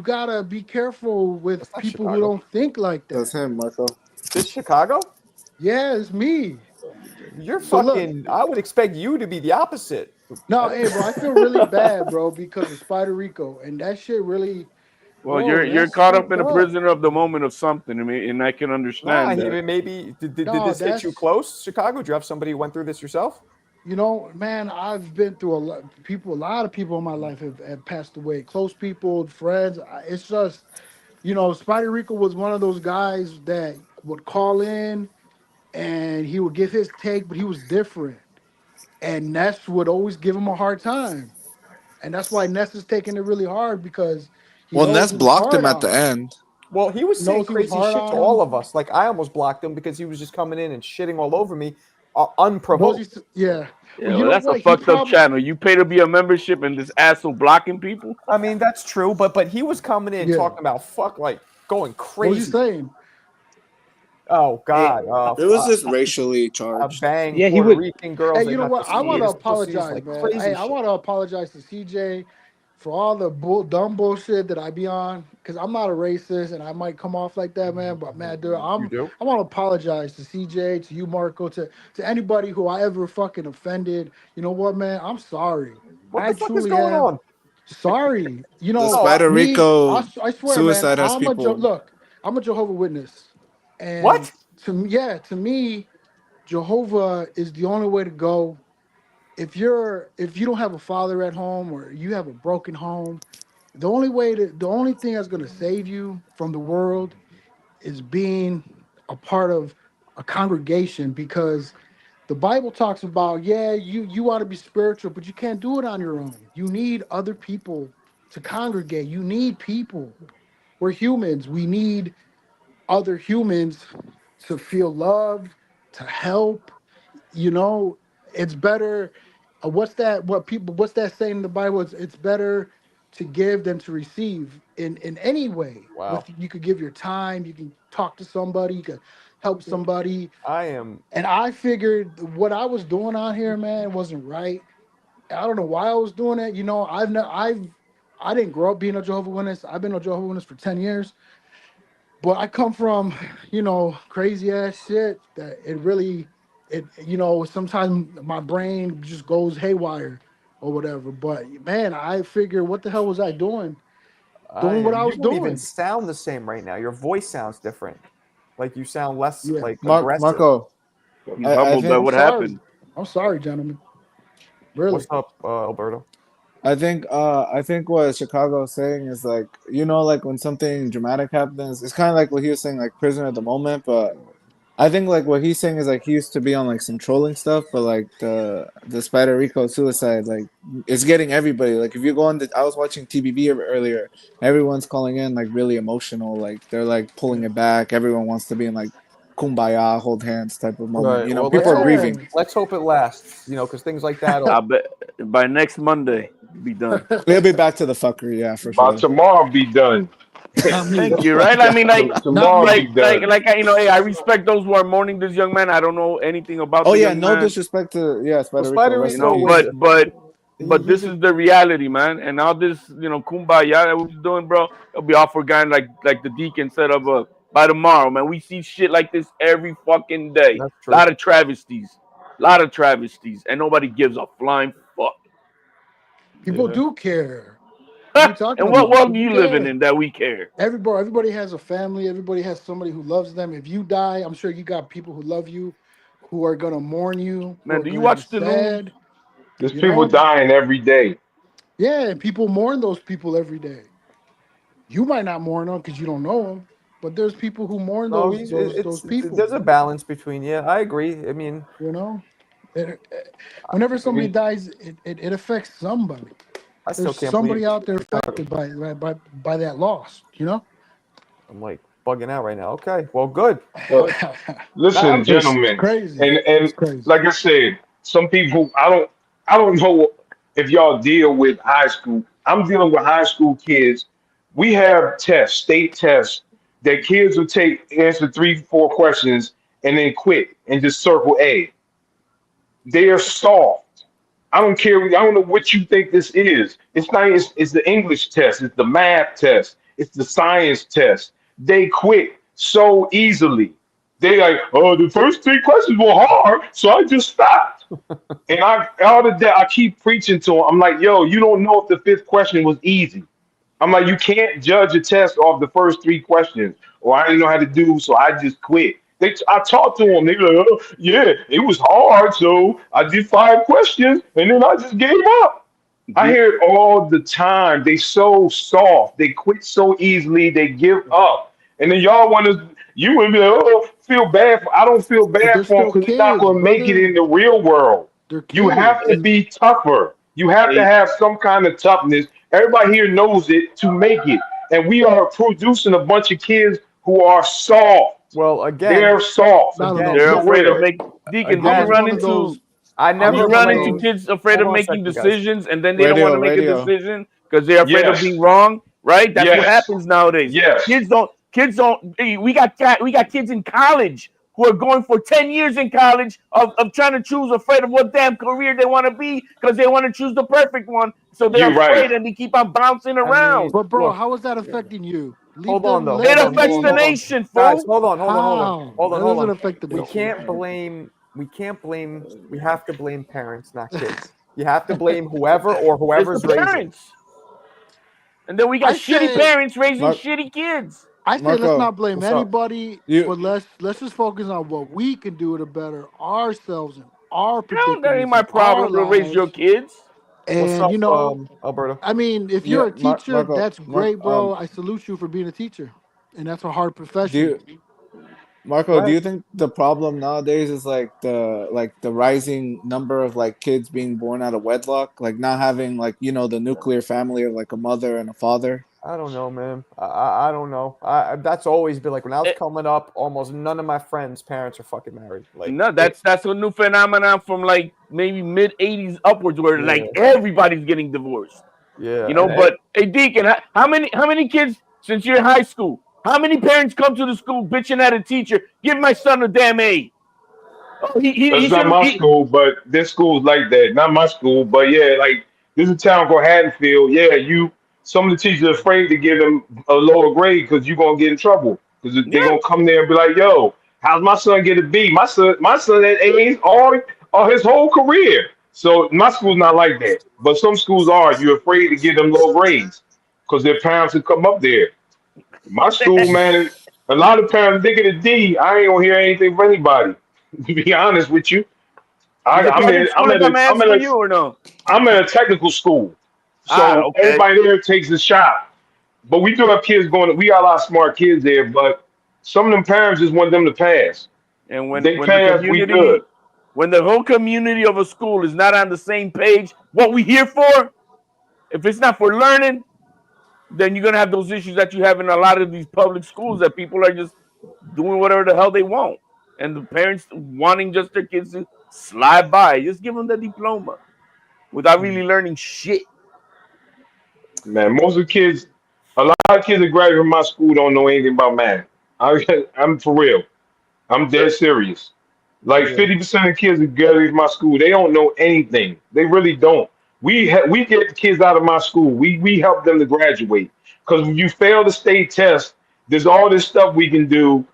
gotta be careful That's with not people who Chicago. don't think like That's that. him, Marco. This Chicago? Yeah, it's me. You're So look, fucking. I would expect you to be the opposite. no, hey, bro, I feel really bad, bro, because of Spider Rico, and that shit really, Well, bro, you're that's caught up fucked in a up. prisoner of the moment of something. I mean, and I can Nah, understand that. maybe did No, this hit you that's close, Chicago? Do you have somebody who went through this yourself? Man, I've been through a lot of people in my life have passed away. Close people, friends. It's just, Spider Rico was one of those guys that would call in and he would give his take, but he was different. and Ness would always give him a hard time, and that's why Ness is taking it really hard because he Well, knows Ness he was blocked him hard at on the him. end. Well, he was He saying knows he was crazy hard shit to on all him. of us. Like I almost blocked him because he was just coming in and shitting all over me, Was he? unprovoked. Yeah. Well, Yeah, you well, know that's a what? He fucked up probably. channel. You pay to be a membership, and this asshole blocking people. I mean, that's true, but he was coming in Yeah. talking about fuck, like going What was he crazy. saying? Oh God, It was just racially a charged. bang Yeah, he Puerto would. Rican girls. Hey, They you know got the what? I want to sweetest pussies, apologize, like man. crazy Hey, I shit. want to apologize to CJ for all the dumb bullshit that I be on, because I'm not a racist and I might come off like that, man. But man, dude, You do? I want to apologize to CJ, to you, Marco, to anybody who I ever fucking offended. You know what, man? I'm sorry. What I the fuck is truly going am on? sorry. You The know, No, Spider Rico I swear, man. suicide has people. Look. I'm a Jehovah Witness, and what? to me, Jehovah is the only way to go. If you don't have a father at home or you have a broken home, the only thing that's going to save you from the world is being a part of a congregation, because the Bible talks about, yeah, you want to be spiritual, but you can't do it on your own. You need other people to congregate. You need people. We're humans. We need other humans to feel loved, to help. You know, it's better. What's that saying in the Bible? It's better to give than to receive in any way. Wow. With, you could give your time, you can talk to somebody, you could help somebody. I am. And I figured what I was doing on here, man, wasn't right. I don't know why I was doing it. You know, I didn't grow up being a Jehovah's Witness. I've been a Jehovah's Witness for 10 years. But I come from, crazy ass shit that sometimes my brain just goes haywire or whatever. But man, I figure, what the hell was I doing? I Doing what am. I You was don't even doing. sound the same right now. Your voice sounds different. Like you sound less Yeah. like aggressive. Marco, He's I humbled by think I'm what sorry. happened. I'm sorry, gentlemen. What's Really. up, Alberto? I think what Chicago is saying is like, like when something dramatic happens, it's kind of like what he was saying, like prisoner at the moment. But I think like what he's saying is like he used to be on like some trolling stuff, but like the Spider Rico suicide, like it's getting everybody. Like if you go on I was watching TBV earlier, everyone's calling in like really emotional, like they're like pulling it back. Everyone wants to be in like kumbaya, hold hands type of moment. Right. Well, People are Yeah. grieving. let's hope it lasts. Because things like that. I bet by next Monday you'll be done. They'll be back to the fuckery, yeah, for By sure. tomorrow, be done. Not Thank me. you. Right? I mean, Not Tomorrow, me. be done. hey, I respect those who are mourning this young man. I don't know anything about Oh the yeah, young no man, disrespect to Well, Spider Rico, Spider rest you in know, Rico peace. was. but He's this is the reality, man. And all this, kumbaya that we're doing, bro, it'll be all forgotten. Like the deacon said by tomorrow, man. We see shit like this every fucking day. That's A true. lot of travesties, and nobody gives a flying fuck. People Yeah. do care. What are you talking And what about? world are People you living care. in that we care? Everybody has a family. Everybody has somebody who loves them. If you die, I'm sure you got people who love you, who are gonna mourn you, who Man, are do you gonna be watch the news? sad. There's You people know, dying every day. yeah, and people mourn those people every day. You might not mourn them because you don't know them, but there's people who mourn No, those people. there's a balance between. Yeah, I agree. I mean, You know, whenever I somebody mean, dies, it affects somebody. I still There's can't believe somebody out there Chicago. affected by that loss. You know. I'm like bugging out right now. Okay, well, good, Uh, good. Listen, It's It's gentlemen, crazy. and It's crazy. like I said, some people I don't know if y'all deal with high school. I'm dealing with high school kids. We have tests, state tests, that kids will take, answer 3, 4 questions, and then quit and just circle A. They are soft. I don't care. I don't know what you think this is. It's not. It's the English test. It's the math test. It's the science test. They quit so easily. They like, oh, the first 3 questions were hard, so I just stopped. And all of that, I keep preaching to them. I'm like, yo, you don't know if the fifth question was easy. I'm like, you can't judge a test off the first 3 questions. Or I didn't know how to do, so I just quit. I talked to them. They were like, oh, yeah, it was hard, so I did 5 questions, and then I just gave up. I hear it all the time. They so soft. They quit so easily. They give up. And then y'all want to, you would be like, oh, feel bad for. I don't feel But bad they're for them still because they're not kids, going to make it brother. in the real world. They're You have to kids. be tougher. You have to Hey, have some kind of toughness. Everybody here knows it to make it. And we are producing a bunch of kids who are soft. Well, again, They're soft. I don't know. they're again, For afraid of real. make Deacon. Do I you was again, run one of into those. I I do you never was one run of into blame. those. kids afraid Hold of on a making second, guys. decisions and then they don't want to make a Radio. decision because they're afraid of Yes. being wrong? Right? That's what Yes. happens nowadays. Yes. Kids don't. We got kids in college who are going for 10 years in college of trying to choose, afraid of what damn career they want to be because they want to choose the perfect one. So they're You're right. afraid and they keep on bouncing I mean, around. But bro, look, how is that affecting you? Leave hold on them. though. Let It Hold them on. Hold affects on. the Hold be. on. nation, Guys, fool. hold on. Hold on. Hold on. How? Hold on. That Hold doesn't on. affect the We nation. can't blame. We can't blame. We have to blame parents, not kids. You have to blame whoever or It's the whoever's raising. parents. And then we got I shitty say. parents raising Mar- shitty kids. I say let's Marco, not blame What's up? anybody, you but let's just focus on what we can do to better ourselves and our Hell, that ain't predicaments my in our problem to raise your lives. kids. What's And up, Alberto? I mean, if yeah, you're a teacher, Marco, that's Marco, great, bro. I salute you for being a teacher, and that's a hard do profession. you Marco, do What? you think the problem nowadays is like the rising number of like kids being born out of wedlock, like not having like the nuclear family of like a mother and a father? I don't know, man. I don't know. That's always been like when I was Eh, coming up. Almost none of my friends' parents are fucking married. Like, No, that's a new phenomenon from like maybe mid '80s upwards, where yeah, like everybody's getting divorced. yeah, You know, and but hey, Deacon, how many kids since you're in high school? How many parents come to the school bitching at a teacher? Give my son a damn A. Oh, he That's not should. my school, but this school's like that. Not my school, but yeah, like this is a town called Haddonfield. Yeah, some of the teachers are afraid to give them a lower grade because you're gonna get in trouble. Because they're Yeah, gonna come there and be like, "Yo, how's my son get a B? My son had A's all his whole career." So my school's not like that, but some schools are. You're afraid to give them low grades because their parents will come up there. My school, man, a lot of parents they get a D. I ain't gonna hear anything from anybody. To be honest with you, is the I'm public in school a dumbass for you or no? I'm in a technical school, Ah, so okay. everybody there takes a shot. But we do have kids going. We got a lot of smart kids there, but some of them parents just want them to pass. And If when they when the pass, we good. community, when the whole community of a school is not on the same page, what we here for? If it's not for learning, then you're gonna have those issues that you have in a lot of these public schools that people are just doing whatever the hell they want, and the parents wanting just their kids to slide by. Just give them the diploma without really learning shit. Man, most of the kids, a lot of kids that graduate from my school don't know anything about math. I'm for real. I'm dead serious. Like yeah, 50% of kids that graduate from my school, they don't know anything. They really don't. We get kids out of my school. We help them to graduate because when you fail the state test, there's all this stuff we can do.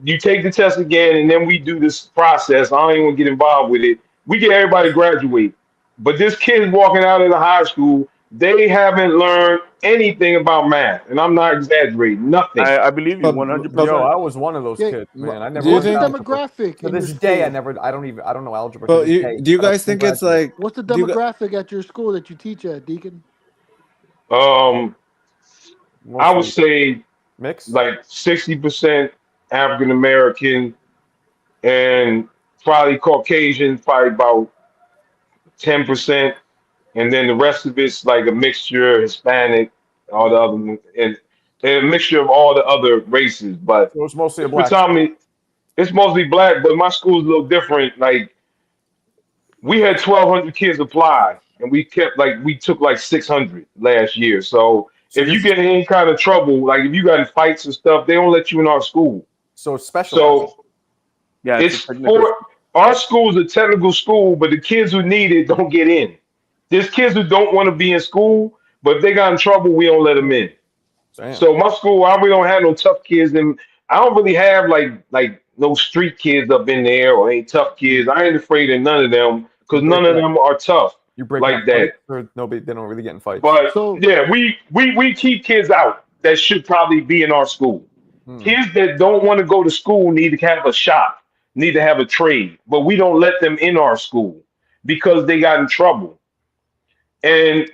You take the test again, and then we do this process. I don't even want to get involved with it. We get everybody to graduate, but this kid walking out of the high school, they haven't learned anything about math, and I'm not exaggerating. Nothing. I believe you But yo, but 100%. I was one of those Yeah, kids, man. I do never you what's the learned think? algebra. demographic To in your this day, school? I don't know algebra to But this you day, do you but I guys still think it's graduate. like What's the do you gu- demographic at your school that you teach at, Deacon? Um, I would Mostly say mixed. like 60% African American and probably Caucasian, probably about 10%, and then the rest of it's like a mixture Hispanic, all the other, and a mixture of all the other races. But So it's mostly a it's black school. predominantly it's mostly black, but my school's a little different. Like we had 1,200 kids apply, and we took like 600 last year. So So if you're you get in any kind of trouble, like if you got in fights and stuff, they don't let you in our school. so it's specialized. So Yeah, it's a it's technical for school. our school's a technical school, but the kids who need it don't get in. There's kids who don't want to be in school, but if they got in trouble, we don't let them in. Damn. So my school, I really don't have no tough kids, and I don't really have like no street kids up in there or any tough kids. I ain't afraid of none of them You because none breaking of up? them are tough You breaking like up that. fights, or nobody? They don't really get in fights. But So yeah, we keep kids out that should probably be in our school. Hmm. Kids that don't want to go to school need to have a shop, need to have a trade, but we don't let them in our school because they got in trouble. And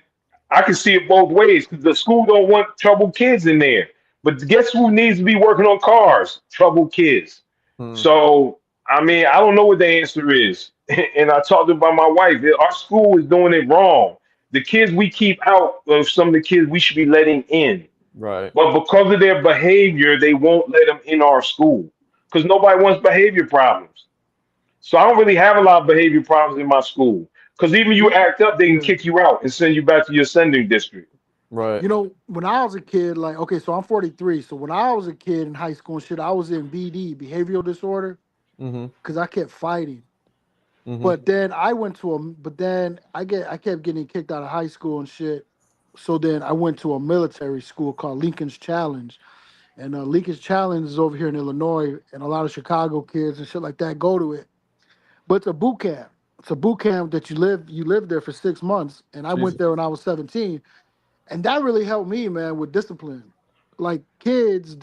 I can see it both ways because the school don't want troubled kids in there. But guess who needs to be working on cars? Troubled kids. Hmm. So I mean, I don't know what the answer is. And I talked about my wife. Our school is doing it wrong. The kids we keep out of some of the kids we should be letting in. Right. But because of their behavior, they won't let them in our school because nobody wants behavior problems. So I don't really have a lot of behavior problems in my school because even you act up, they can Yeah. kick you out and send you back to your sending district. Right. You know, when I was a kid, like, okay, so I'm 43. So when I was a kid in high school and shit, I was in BD, behavioral disorder, Mm-hmm. because I kept fighting. Mm-hmm. But then I kept getting kicked out of high school and shit. So then I went to a military school called Lincoln's Challenge. And Lincoln's Challenge is over here in Illinois, and a lot of Chicago kids and shit like that go to it. But it's a boot camp. It's a boot camp that you live there for 6 months. And I went Jesus. there when I was 17. And that really helped me, man, with discipline. Like kids,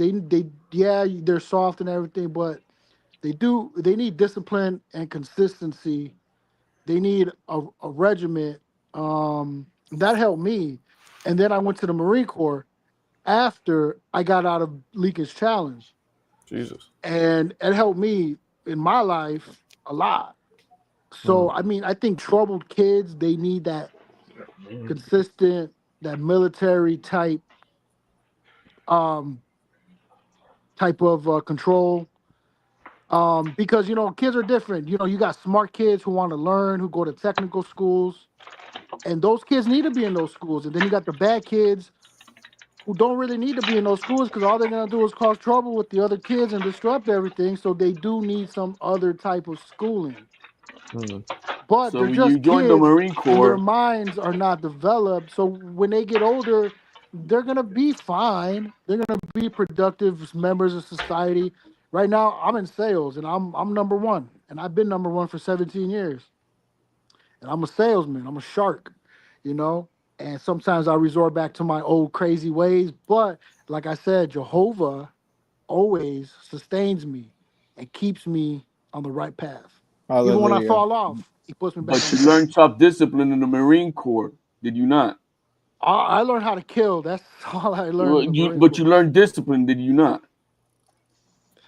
yeah, they're soft and everything, but they need discipline and consistency. They need a regiment. That helped me. And then I went to the Marine Corps after I got out of Lincoln's Challenge. Jesus. And it helped me in my life a lot. So Mm. I mean, I think troubled kids, they need that consistent, that military um type of control. Because kids are different. You got smart kids who want to learn, who go to technical schools, and those kids need to be in those schools. And then you got the bad kids who don't really need to be in those schools because all they're gonna do is cause trouble with the other kids and disrupt everything. So they do need some other type of schooling. Mm. But So they're when you just join the kids Marine and their Corps, minds are not developed. So when they get older, they're gonna be fine. They're gonna be productive members of society. Right now, I'm in sales and I'm number one, and I've been number one for 17 years. And I'm a salesman. I'm a shark, you know. And sometimes I resort back to my old crazy ways. But like I said, Jehovah always sustains me and keeps me on the right path. Even when I Hallelujah. fall off, he puts me back but on you the path. learned tough discipline in the Marine Corps, did you not? I learned how to kill. That's all I learned in Well, the Marine but Corps. you learned discipline, did you not?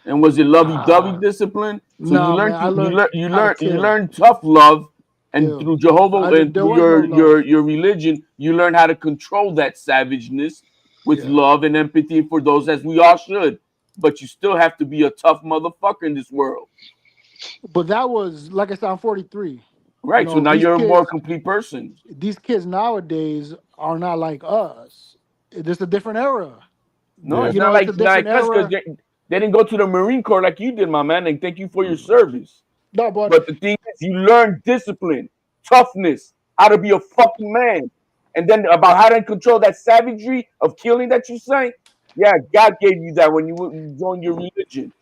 And was it lovey-dovey Ah, discipline? So you no, man. learned I learned how to you kill. learned tough love, and Kill. through Jehovah and There through was no love. your religion, you learn how to control that savageness with Yeah. love and empathy for those, as we all should. But you still have to be a tough motherfucker in this world, But that was, like I said, I'm 43. right? So now These you're a more kids, complete person. nowadays are not like us. It's a different era. No, Yeah. it's not It's a like different us because era. they didn't go to the Marine Corps like you did, my man. And thank you for your service. No, but But the thing is, you learn discipline, toughness, how to be a fucking man, and then about how to control that savagery of killing that you say. Yeah, God gave you that when you joined your religion,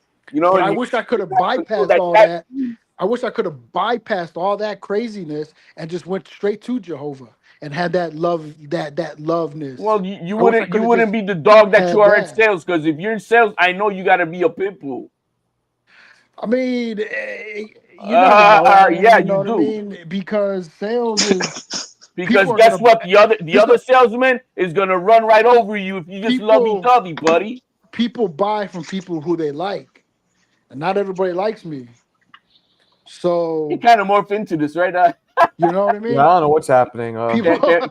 but and I you wish I could have learn how to control bypassed that all that. savagery. I wish I could have bypassed all that craziness and just went straight to Jehovah and had that love, that loveness. Well, I wish I could you have wouldn't just be the dog that you had are in that. sales, because if you're in sales, I know you got to be a pit bull. I mean, you never know, man. Yeah, You know you what I do. mean? Because sales is people Because are guess gonna what? The this other salesman is gonna run right over you if you just lovey people dovey, buddy. people buy from people who they like, and not everybody likes me. You So kind of morph into this, right? you know what I Yeah, I mean? don't know what's happening. People, Are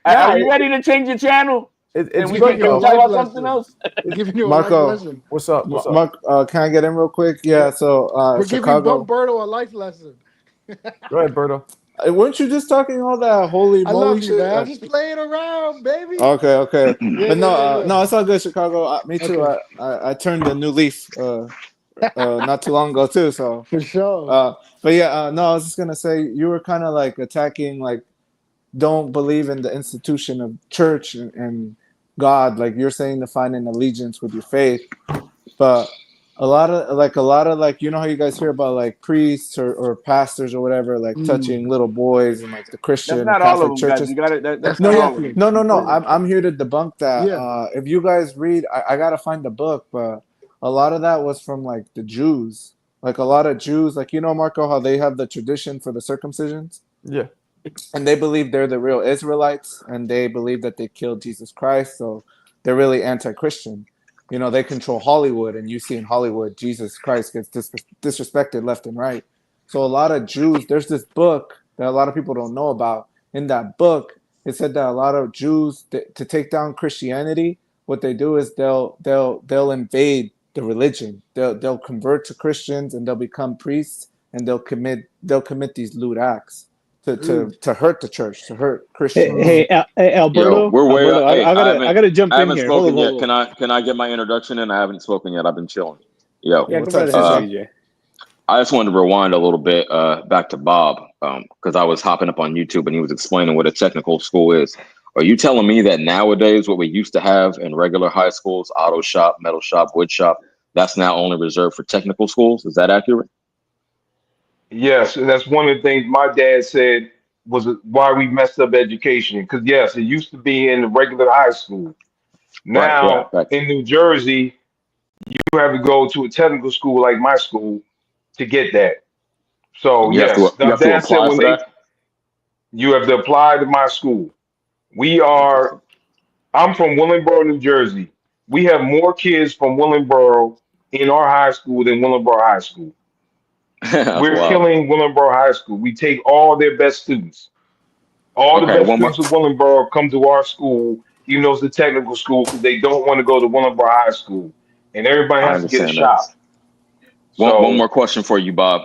Nah, you ready to change the channel? it's And he's good giving you can a we though. talk life about something lesson. else? We're giving you a life Marco, lesson. What's up? What's up? Mark, can I get in real quick? Yeah. Yeah, So, we're giving Chicago. Bumberto a life lesson. Go ahead, Berto. Weren't you just talking all that holy I love moly you, shit? man. I'm just playing around, baby. Okay, okay. Yeah, But yeah, no, yeah, yeah. no, it's all good, Chicago. Me too. Okay, I turned a new leaf not too long ago too. So, for sure. uh, but yeah, no, I was just gonna say you were kind of like attacking, like don't believe in the institution of church and God. Like you're saying to find an allegiance with your faith, but a lot of you know how you guys hear about like priests or pastors or whatever like touching little boys and like the That's Christian or not all of Catholic them, guys. churches. You got it. That's That's No, not yeah, all of definitely them. no. true. I'm here to debunk that. Yeah. If you guys read, I gotta find the book, but a lot of that was from like the Jews. Like a lot of Jews, like Marco, how they have the tradition for the circumcisions, Yeah. and they believe they're the real Israelites, and they believe that they killed Jesus Christ, so they're really anti-Christian. you know, they control Hollywood, and you see in Hollywood, Jesus Christ gets disrespected left and right. So a lot of Jews, there's this book that a lot of people don't know about. In that book, it said that a lot of Jews, to take down Christianity, what they do is they'll invade the religion. They'll convert to Christians, and they'll become priests, and they'll commit these lewd acts to hurt the church, to hurt Christians. Hey, Yo, Alberto, we're way Alberto, up. Hey, I gotta jump I in haven't here. spoken yet. Hold on. Can I get my introduction in? I haven't spoken yet. I've been chilling. Yo, Yeah, What's go up, right ahead, uh, CJ? CJ. I just wanted to rewind a little bit back to Bob because I was hopping up on YouTube and he was explaining what a technical school is. Are you telling me that nowadays what we used to have in regular high schools, auto shop, metal shop, wood shop, that's now only reserved for technical schools? Is that accurate? Yes, and that's one of the things my dad said was why we messed up education. Because yes, it used to be in the regular high school. Right. Yeah. Now in New Jersey, you have to go to a technical school like my school to get that. So yes, You the have to dad said apply when for that. you have to apply to my school. We are. Interesting. I'm from Willingboro, New Jersey. We have more kids from Willingboro in our high school than Willingboro High School. That's We're wild. killing Willingboro High School. We take all their best students. All the Okay. best One more. students of Willingboro come to our school, even though it's the technical school, because they don't want to go to Willingboro High School, and everybody I has to get a understand that. shot. One So more question for you, Bob.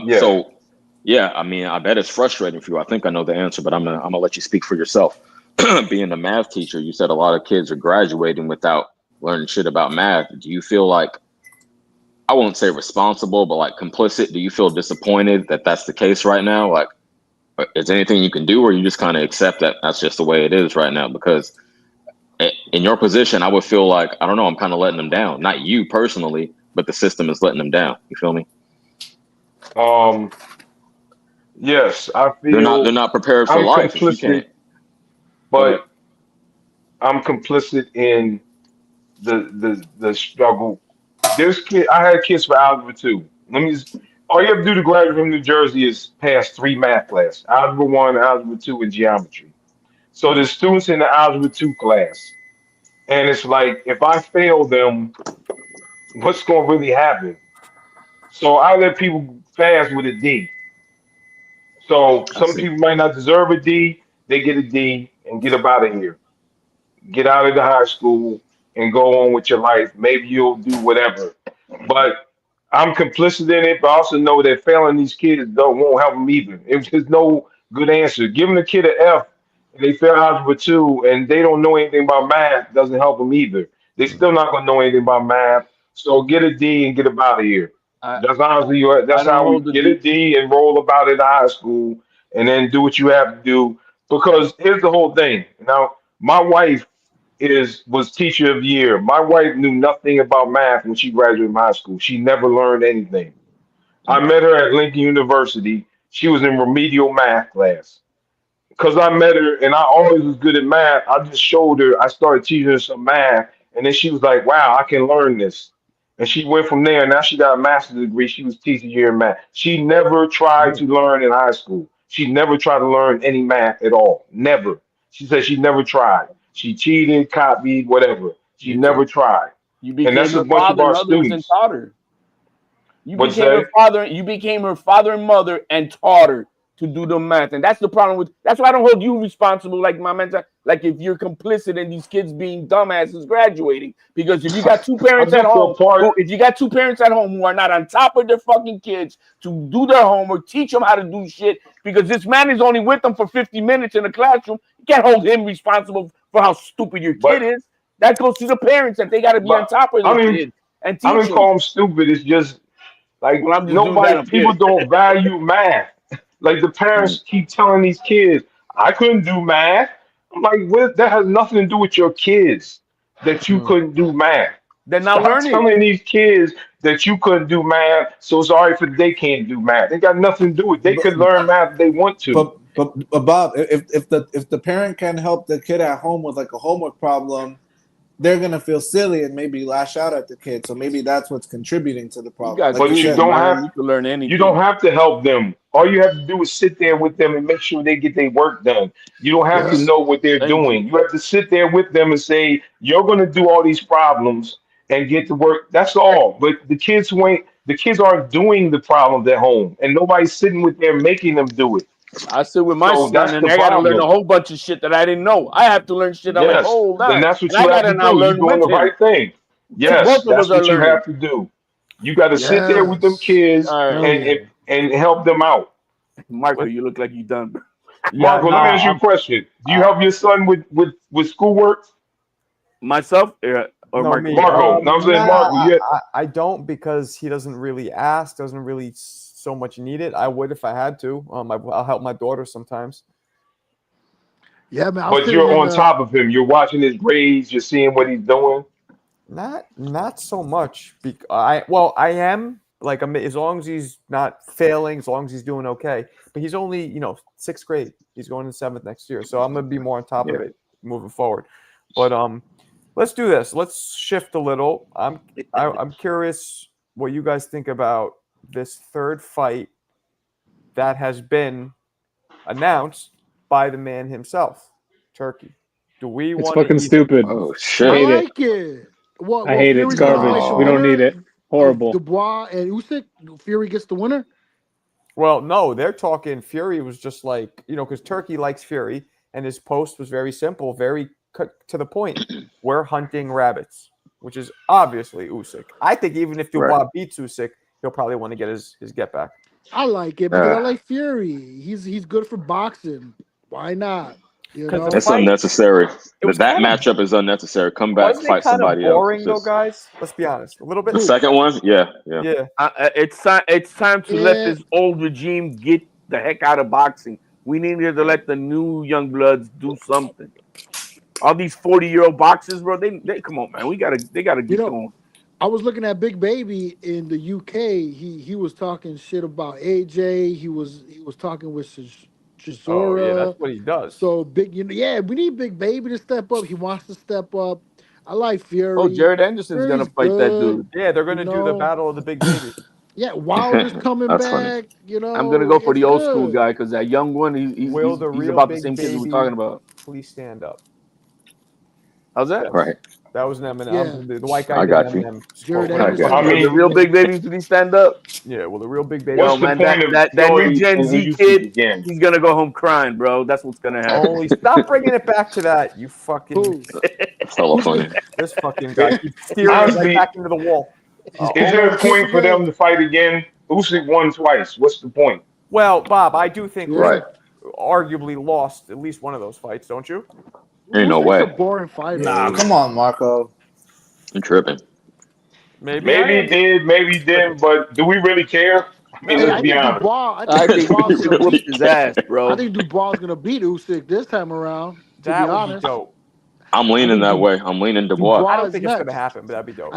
yeah, Yeah, I mean, I bet it's frustrating for you. I think I know the answer, but I'm gonna let you speak for yourself. Being a math teacher, you said a lot of kids are graduating without learning shit about math. Do you feel like, I won't say responsible, but like complicit? Do you feel disappointed that that's the case right now? Like, is there anything you can do, or you just kind of accept that that's just the way it is right now? Because in your position, I would feel like, I don't know, I'm kind of letting them down. Not you personally, but the system is letting them down. You feel me? um, yes, I They're feel not prepared for I'm life if you complicit, can't. Go ahead. but I'm complicit in the struggle. I had kids for algebra two. All you have to do to graduate from New Jersey is pass three math classes: algebra one, algebra two, and geometry. So there's students in the algebra two class, and it's like if I fail them, what's going to really happen? So I let people pass with a D. So I some see. people might not deserve a D, they get a D and get up out of here. Get out of the high school and go on with your life. Maybe you'll do whatever. But I'm complicit in it, but I also know that failing these kids won't help them either. There's no good answer. Giving a kid an F and they fail algebra two and they don't know anything about math doesn't help them either. They still not gonna know anything about math. So get a D and get up out of here. I That's honestly I that's don't how we hold the get a D. D and roll about it in high school and then do what you have to do. Because here's the whole thing. Now, my wife was teacher of the year. My wife knew nothing about math when she graduated from high school. She never learned anything. I Mm. met her at Lincoln University. She was in remedial math class. Because I met her and I always was good at math, I just showed her, I started teaching her some math, and then she was like, wow, I can learn this. And she went from there. Now she got a master's degree. She was teaching year in math. She never tried to learn in high school. She never tried to learn any math at all. Never. She said she never tried. She cheated, copied, whatever. She You took never tried. you And that's became a her bunch of father our and mothers and students. taught her. You What's became her that? father. You became her father and mother and taught her to do the math. And that's the problem with. That's why I don't hold you responsible, like my mentor. Like if you're complicit in these kids being dumbasses graduating, because if you got two I parents at do feel home, part. if you got two parents at home who are not on top of their fucking kids to do their homework, teach them how to do shit, because this man is only with them for 50 minutes in the classroom, you can't hold him responsible for how stupid your kid But is. That goes to the parents that they got to be on but top of I their don't even kids and I don't teach even them. call them stupid. It's just like Well, I'm just doing nobody, that. I'm people kidding. don't value math. Like the Mm. parents keep telling these kids, I couldn't do math. I'm like, what? That has nothing to do with your kids that you Mm. couldn't do math. Then now Stop learn it. telling these kids that you couldn't do math. So sorry for they can't do math. They got nothing to do with it. They But could learn math if they want to. but Bob, if the parent can help the kid at home with like a homework problem, they're gonna feel silly and maybe lash out at the kid. So maybe that's what's contributing to the You problem. got Like you But kids, said, man. You can learn you don't anything. have to help them. All you have to do is sit there with them and make sure they get their work done. You don't have to yes. know what they're Thank you. doing. You have to sit there with them and say, you're going to do all these problems and get to work. That's all. But the kids aren't doing the problems at home, and nobody's sitting with them making them do it. I sit with my So son, that's and the I got to learn a problem. whole bunch of shit that I didn't know. I have to learn shit I'm like, Yes, oh, then nah. that's what And I you got have to to now do. You're learn doing with the him. right thing. Both Yes, of us that's are what you learning. have to do. You got to sit there with them Yes. kids All right. Hell and, yeah. and help them out. Marco, you look like you done. Yeah, Marco, no, let me ask you a question. Do you I, help your son with schoolwork? Myself or no, Marco? me. Marco, no, I'm saying Nah, Marco. Yeah, I don't because he doesn't really ask, doesn't really so much need it. I would if I had to. I'll help my daughter sometimes. Yeah, man. I'm but sitting you're in on the. top of him. You're watching his grades. You're seeing what he's doing. Not so much. I am like as long as he's not failing, as long as he's doing okay. But he's only 6th grade. He's going to 7th next year, so I'm gonna be more on top of Yeah. it moving forward. But let's do this. Let's shift a little. I'm curious what you guys think about this third fight that has been announced by the man himself, Turkey. Do we It's want to fucking either? stupid. Oh I shit! I hate it. like it. What? I hate it. It's Fury's gonna fight garbage. the We don't need winner it. of Horrible. Dubois and Usyk. Fury gets the winner. Well, no, they're talking. Fury was just like, because Turkey likes Fury, and his post was very simple, very cut to the point. We're hunting rabbits, which is obviously Usyk. I think even if Dubois Right. beats Usyk, he'll probably want to get his get back. I like it because I Uh, like Fury. He's good for boxing. Why not? You 'Cause know. the it's fight- unnecessary. It was That kind of matchup is unnecessary. Come back, wasn't it fight kind of somebody else. boring It's though, just guys? Let's be honest, a little bit. the second one. Yeah. Yeah, It's time to let Yeah. this old regime get the heck out of boxing. We needed to let the new young bloods do something. All these 40-year-old boxers, bro, they come on, man. They gotta You get know, going. I was looking at Big Baby in the UK. He was talking shit about AJ. He was talking with oh yeah, Chisora. that's what he does. So big, yeah, we need Big Baby to step up. He wants to step up. I like Fury. Oh, Jared Anderson's Fury's gonna fight that good. dude. Yeah, they're You gonna do the know, battle of the big babies. yeah, Wilder's coming That's funny. back. I'm gonna go for It's the old school good. guy because that young one, Will the he's real about the big same kids we were baby talking about. please stand up? How's that? Yes. Right. That was an Eminem. Yeah. The white guy I did an got you. Eminem Jared quote. I Anderson. got I you. The mean, real big babies, did he stand up? Yeah, well, the real big baby. what's Yo, the man, point of that new Fury Gen over Z Usyk kid, again? he's gonna go home crying, bro. That's what's gonna happen. Only stop bringing it back to that. You fucking Who? That's hella Who's funny. the, this fucking guy keeps steering it right Honestly, back into the wall. is there only a kid point for them today? to fight again? Usyk won twice. What's the point? Well, Bob, I do think Yeah. Right. Usyk arguably lost at least one of those fights, don't you? Ain't no Usyk's a way. boring fighter. Nah, come on, Marco. I'm tripping. Maybe I Maybe he am. did, maybe he didn't, but do we really care? I mean, Hey, let's I be think honest. Dubois. I think Dubois he gonna whooped beat. his ass, I bro. think Dubois is gonna beat Usyk this time around. To That be would be honest, dope. I'm I leaning think that way. I'm leaning Dubois. I Dubois don't is think it's gonna next. happen, but that'd be dope.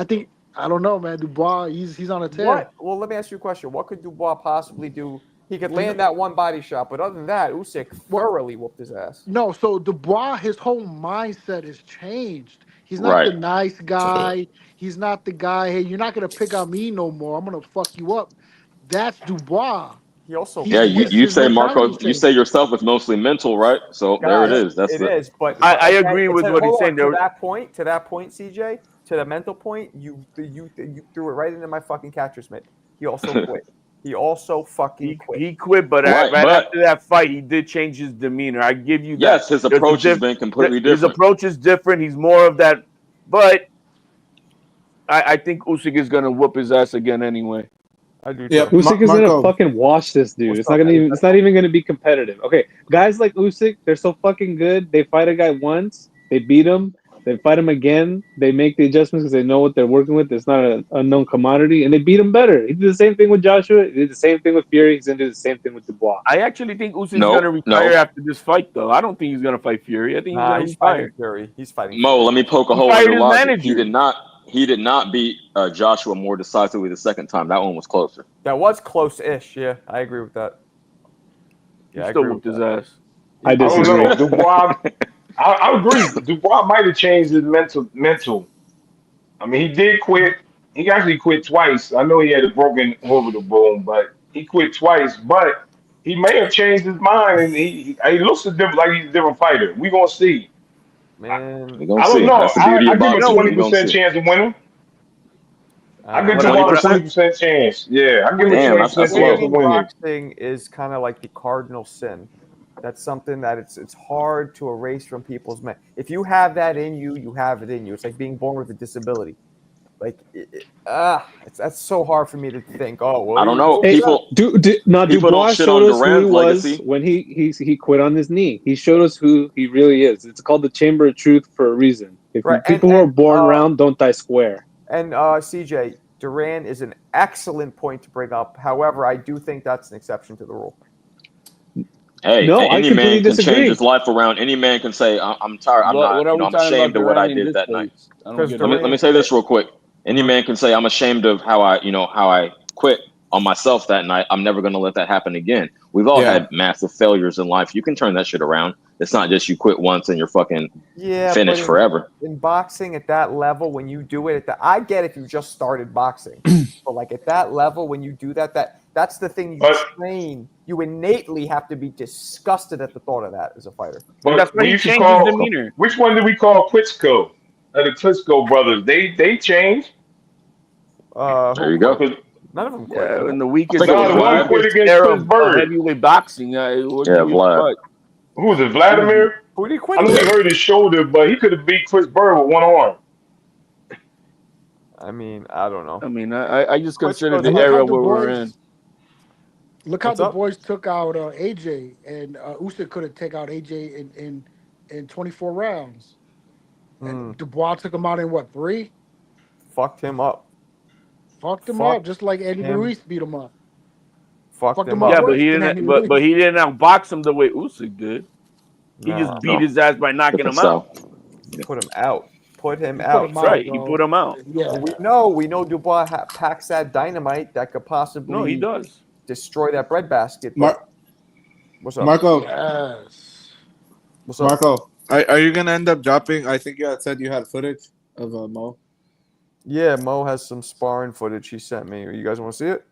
I don't know, man. Dubois, he's on a tear. What? Well, let me ask you a question. What could Dubois possibly do? He could land that one body shot, but other than that, Usyk thoroughly whooped his ass. No, so Dubois, his whole mindset has changed. He's not Right. the nice guy. He's not the guy. Hey, you're not gonna pick on me no more. I'm gonna fuck you up. That's Dubois. He also Yeah, His you say, Marco, mentality's you say changing. yourself it's mostly mental, right? So there it guys, is. That's it the is. But I okay, agree with what he's hold saying. on, There, to that point, CJ, to the mental point, you threw it right into my fucking catcher's mitt. He also quit. He also fucking quit. he quit, but Right, right but- after that fight, he did change his demeanor. I give you that. yes, his There's a approach has diff- been completely His different. approach is different. He's more of that, but I think Usyk is gonna whoop his ass again anyway. I do Yeah, too. Usyk is Marco. gonna fucking wash this dude. What's It's not up, gonna man? even. It's not even gonna be competitive. Okay, guys like Usyk, they're so fucking good. They fight a guy once, they beat him, they fight him again. They make the adjustments because they know what they're working with. It's not an unknown commodity, and they beat him better. He did the same thing with Joshua. He did the same thing with Fury. He's gonna do the same thing with Dubois. I actually think Usyk's No, gonna retire no. after this fight, though. I don't think he's gonna fight Fury. I think he's Nah, gonna he's fighting retire. Fury. He's fighting Mo, Fury. let me poke a He hole in fired your his logic. manager. He did not beat Joshua more decisively the second time. That one was closer. That was close-ish. Yeah, I agree with that. He Yeah, I still agree whooped with his that. ass. I I don't disagree. know. Dubois, I agree. Dubois might have changed his mental. I mean, he did quit. He actually quit twice. I know he had a broken orbital bone, but he quit twice. But he may have changed his mind, and he looks like he's a different fighter. We gonna see. Man, We're gonna I don't see. know. That's the beauty I of give him a boxing. We're gonna 20% see. chance of winning. I give What Jamal a 20%? 20% chance. Yeah, I give him a Damn, 20% that's chance low. of winning. boxing is kind of like the cardinal sin. That's something that it's hard to erase from people's mind. If you have that in you, you have it in you. It's like being born with a disability. Like, that's so hard for me to think. Oh, well, I don't know. Hey, People now people don't Dubois shit showed on us who he Duran's was legacy. when he quit on his knee. He showed us who he really is. It's called the Chamber of Truth for a reason. If right. people who are born round don't die square. And CJ, Duran is an excellent point to bring up. However, I do think that's an exception to the rule. Hey, No, I any completely man can change disagree. his life around. Any man can say, I'm tired. I'm What not, are we I'm talking about ashamed of what I Duran in did this that night. case? I don't Because get Let it. me say this real quick. Any Mhm. man can say, I'm ashamed of how I quit on myself that night. I'm never going to let that happen again. We've all had massive failures in life. You can turn that shit around. It's not just you quit once and you're fucking Yeah, finished but forever. in boxing at that level, when you do it I get if you just started boxing, but like at that level, when you do that's the thing you But train. You innately have to be disgusted at the thought of that as a fighter. And that's but why we he used to changed his call demeanor. which one did we call Klitschko? The Klitschko brothers. They changed. There Who you quit? go. None of them quit. Yeah, did in they? the I think it was No, the one Vlad. quit weakest against era Chris of Bird. heavyweight boxing. What Yeah, do you Vlad. expect? Who was it? Vladimir? Who did he I quit know he to? hurt his shoulder, but he could have beat Chris Bird with one arm. I mean, I don't know. I mean, I just consider Klitschko's the And up. look how era the where we're in. boys look how What's the up? boys took out AJ, and Usyk could have taken out AJ in 24 rounds. Hmm. And Dubois took him out in what, 3? Fucked him up. Fucked him up, Fucked just like Eddie him. Ruiz beat him up. Fucked Fucked him him up Yeah, up. but worse he than Eddie didn't. Ruiz. But he didn't outbox him the way Usyk did. He just No, beat No, his ass by knocking different him out. style. put him out. Put him He put out. him So out, Right, he put bro. him out. Yeah. we know Dubois packs that dynamite that could No, he possibly does. destroy that breadbasket. But Mar- what's up? Marco, Yes. What's up? Marco, are you gonna end up dropping? I think you had said you had footage of Mo. Yeah, Mo has some sparring footage he sent me. You guys want to see it?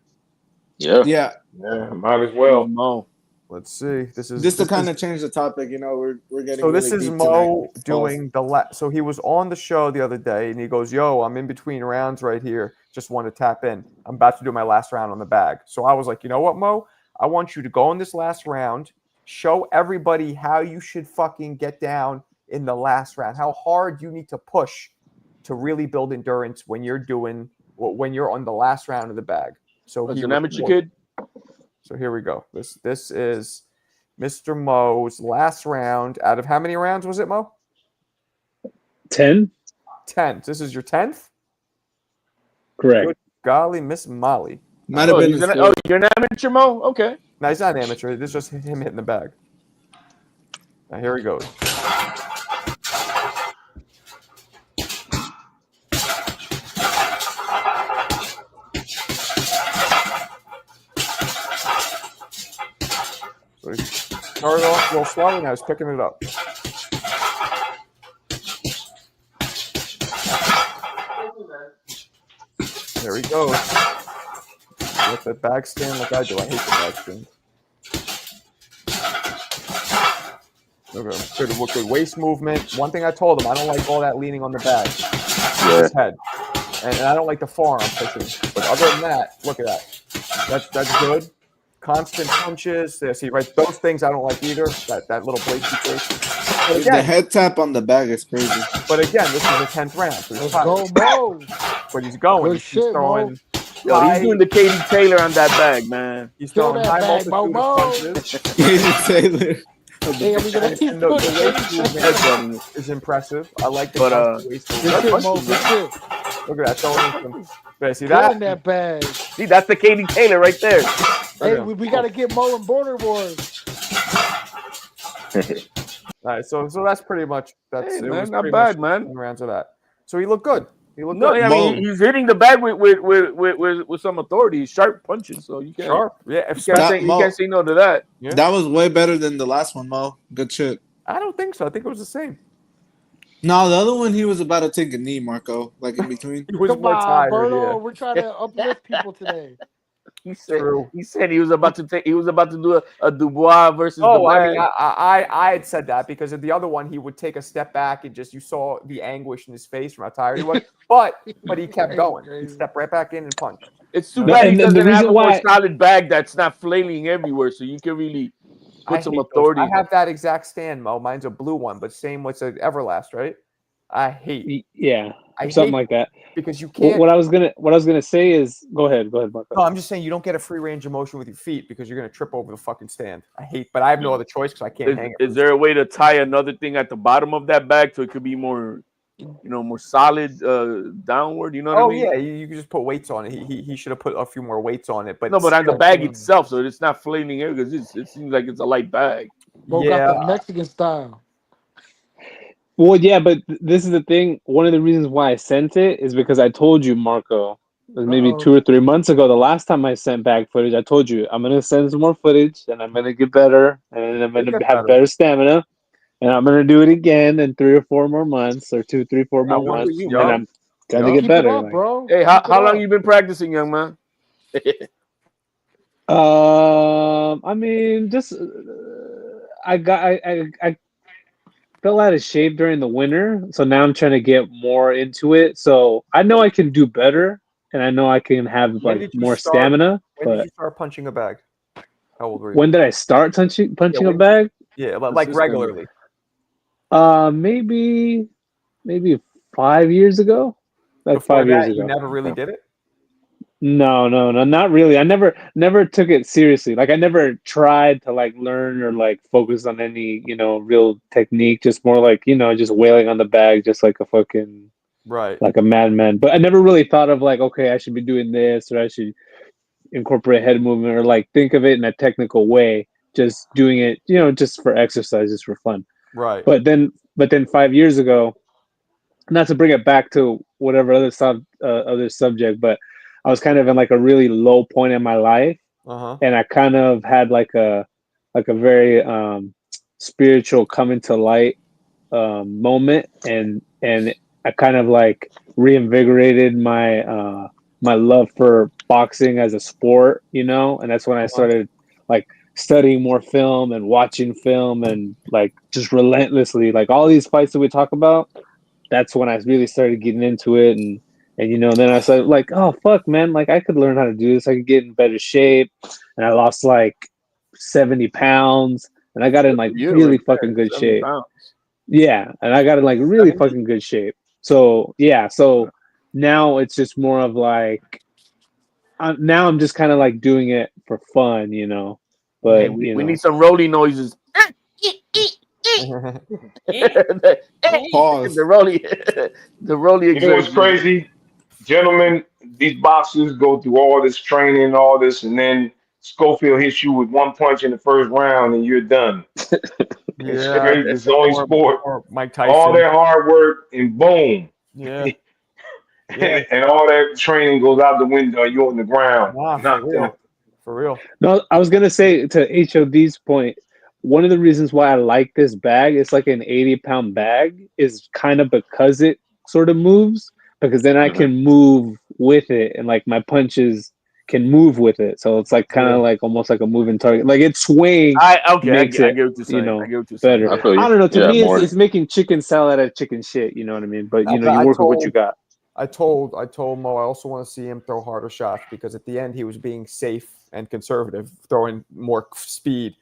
Yeah. Yeah, Yeah, might as Oh, well. Mo. Let's see. just to kind of change the topic. We're getting So this really is deep tonight. Mo doing so he was on the show the other day and he goes, "Yo, I'm in between rounds right here. Just want to tap in. I'm about to do my last round on the bag." So I was like, "You know what, Mo? I want you to go in this last round, show everybody how you should fucking get down in the last round. How hard you need to push to really build endurance when you're on the last round of the bag." So Was he an amateur recorded. kid? So here we go. This is Mr. Mo's last round out of how many rounds was it, Mo? 10? 10. This is your 10th? Correct. Good golly, Miss Molly. Might have Oh, been he's his an, first. you're an amateur, Mo? Okay. No, he's not an amateur. This is just him hitting the bag. Now here he goes. So he started off a little slow, now he's picking it up. There he goes. Let that bag stand like I do. I hate the bag stand. Okay. Good waist movement. One thing I told him, I don't like all that leaning on the bag. Yeah. His head. And I don't like the forearm pushing. But other than that, look at that. That's good. Constant punches. There, see, right? Those things I don't like either. That little blade situation. The head tap on the bag is crazy. But again, this is the 10th round. So Let's go, Mo. But he's going. Good He's shit, throwing. Yo, he's doing the Katie Taylor on that bag, man. He's Kill throwing that high bag, multitude Mo. of punches. Taylor. Hey, are we gonna keep And the waist Headbutting. movement is impressive. I like the But, constant waist Good movement. shit, Mo. Good shit. Look at that. Throwing some. Yeah, see Killing that? that bag. See, that's the Katie Taylor right there. Hey, Okay. we got to get Mo and Border Wars. All right, so that's pretty much Hey, it man, was not pretty bad, much man. 10 rounds of that. So he looked good. He looked No, good. I mean he's hitting the bag with some authority, sharp punches. So you can't, Sharp. Yeah. you can't say no to that. Yeah. That was way better than the last one, Mo. Good shit. I don't think so. I think it was the same. No, the other one he was about to take a knee, Marco. Like in between. He was Come more on, tired. Berto. Yeah. We're trying to uplift people today. He said True. he was about to do a Dubois versus the Oh, I bag. mean, I had said that because of the other one, he would take a step back and you saw the anguish in his face from how tired he was. But he kept going. He stepped right back in and punched. It's too No, bad he and then doesn't the have reason a more why- solid bag that's not flailing everywhere, so you can really I put some hate those. authority. I have that exact stand, Mo. Mine's a blue one, but same with the Everlast, right? I hate. Yeah, I something hate like that. because you What, can't. what I was gonna say is, go ahead, Marco. No, I'm just saying you don't get a free range of motion with your feet because you're gonna trip over the fucking stand. I hate, but I have no other choice because I can't hang it. Is there a way to tie another thing at the bottom of that bag so it could be more, more solid downward? You know what I Oh mean? yeah, you can just put weights on it. He should have put a few more weights on it. But No, but on the still, bag itself, so it's not flailing air because it seems like it's a light bag. Bro yeah, got the Mexican style. Well, yeah, but this is the thing. One of the reasons why I sent it is because I told you, Marco, it was maybe Uh-oh. 2 or 3 months ago. The last time I sent back footage, I told you I'm gonna send some more footage, and I'm gonna get better, and I'm gonna get have better. better stamina, and I'm gonna do it again in 3 or 4 more months, or 2, 3, 4 more Good for months, you, and man. I'm gonna Yeah. get Keep better. it up, like, bro. Hey, Keep how it long up. you been practicing, young man? I mean, just I fell out of shape during the winter, so now I'm trying to get more into it. So I know I can do better, and I know I can have When like did you more start? stamina. When did But you start punching a bag? How old were you? when did I start punching Yeah, a when did bag? Yeah, like Consistently. regularly. Maybe 5 years ago. Like Before 5 years that, you ago. never really did it. No, not really. I never took it seriously. Like I never tried to like learn or like focus on any, real technique. Just more like, just wailing on the bag, just like a fucking Right. like a madman. But I never really thought of like, okay, I should be doing this or I should incorporate head movement or like think of it in a technical way. Just doing it, just for exercise, just for fun. Right. But then 5 years ago, not to bring it back to whatever other subject, but I was kind of in like a really low point in my life, Uh-huh. and I kind of had like a very spiritual coming to light moment, and I kind of like reinvigorated my love for boxing as a sport, and that's when I started like studying more film and watching film and like just relentlessly like all these fights that we talk about. That's when I really started getting into it, and then I started like, oh fuck, man, like I could learn how to do this. I could get in better shape, and I lost like 70 pounds, and I got in like You really right there, fucking good 70 shape. pounds. Yeah, and I got in like really 70? fucking good shape. So yeah, so now it's just more of like, now I'm just kind of like doing it for fun, But Hey, we need some rolling noises. Pause. The rolling, the rolling. You know what's crazy? Gentlemen, these boxers go through all this training, all this, and then Schofield hits you with one punch in the first round and you're done. It's Yeah. crazy. It's the only Or sport. Mike All Tyson. their hard work and boom. Yeah. Yeah. And all that training goes out the window. You're on the ground. Nah, for Knocked real. out. For real. No, I was gonna say to HOD's point, one of the reasons why I like this bag, it's like an 80-pound bag, is kind of because it sort of moves, because then I can move with it and like my punches can move with it. So it's like kind of like almost like a moving target. Like it's swaying I makes get it, what you're saying. I get what you're better. saying. I feel you. I don't know. To Yeah, me, more. it's making chicken salad out of chicken shit. You know what I mean? But you I work with what you got. I told Mo I also want to see him throw harder shots because at the end he was being safe and conservative, throwing more speed.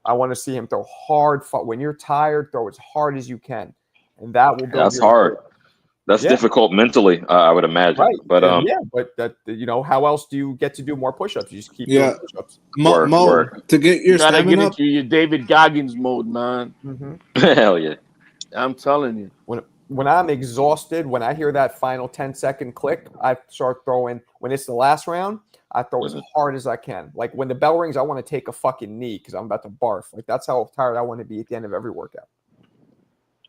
I want to see him throw hard. When you're tired, throw as hard as you can, and that will build That's your hard. That's Yeah. difficult mentally, I would imagine. Right. But yeah, but that how else do you get to do more push-ups? You just keep Yeah. doing push-ups. Mo, work. to get You your gotta get stamina up. into your David Goggins mode, man. Mm-hmm. Hell yeah. I'm telling you. When I'm exhausted, when I hear that final 10-second click, I start throwing. When it's the last round, I throw as hard as I can. Like when the bell rings, I want to take a fucking knee because I'm about to barf. Like that's how tired I want to be at the end of every workout.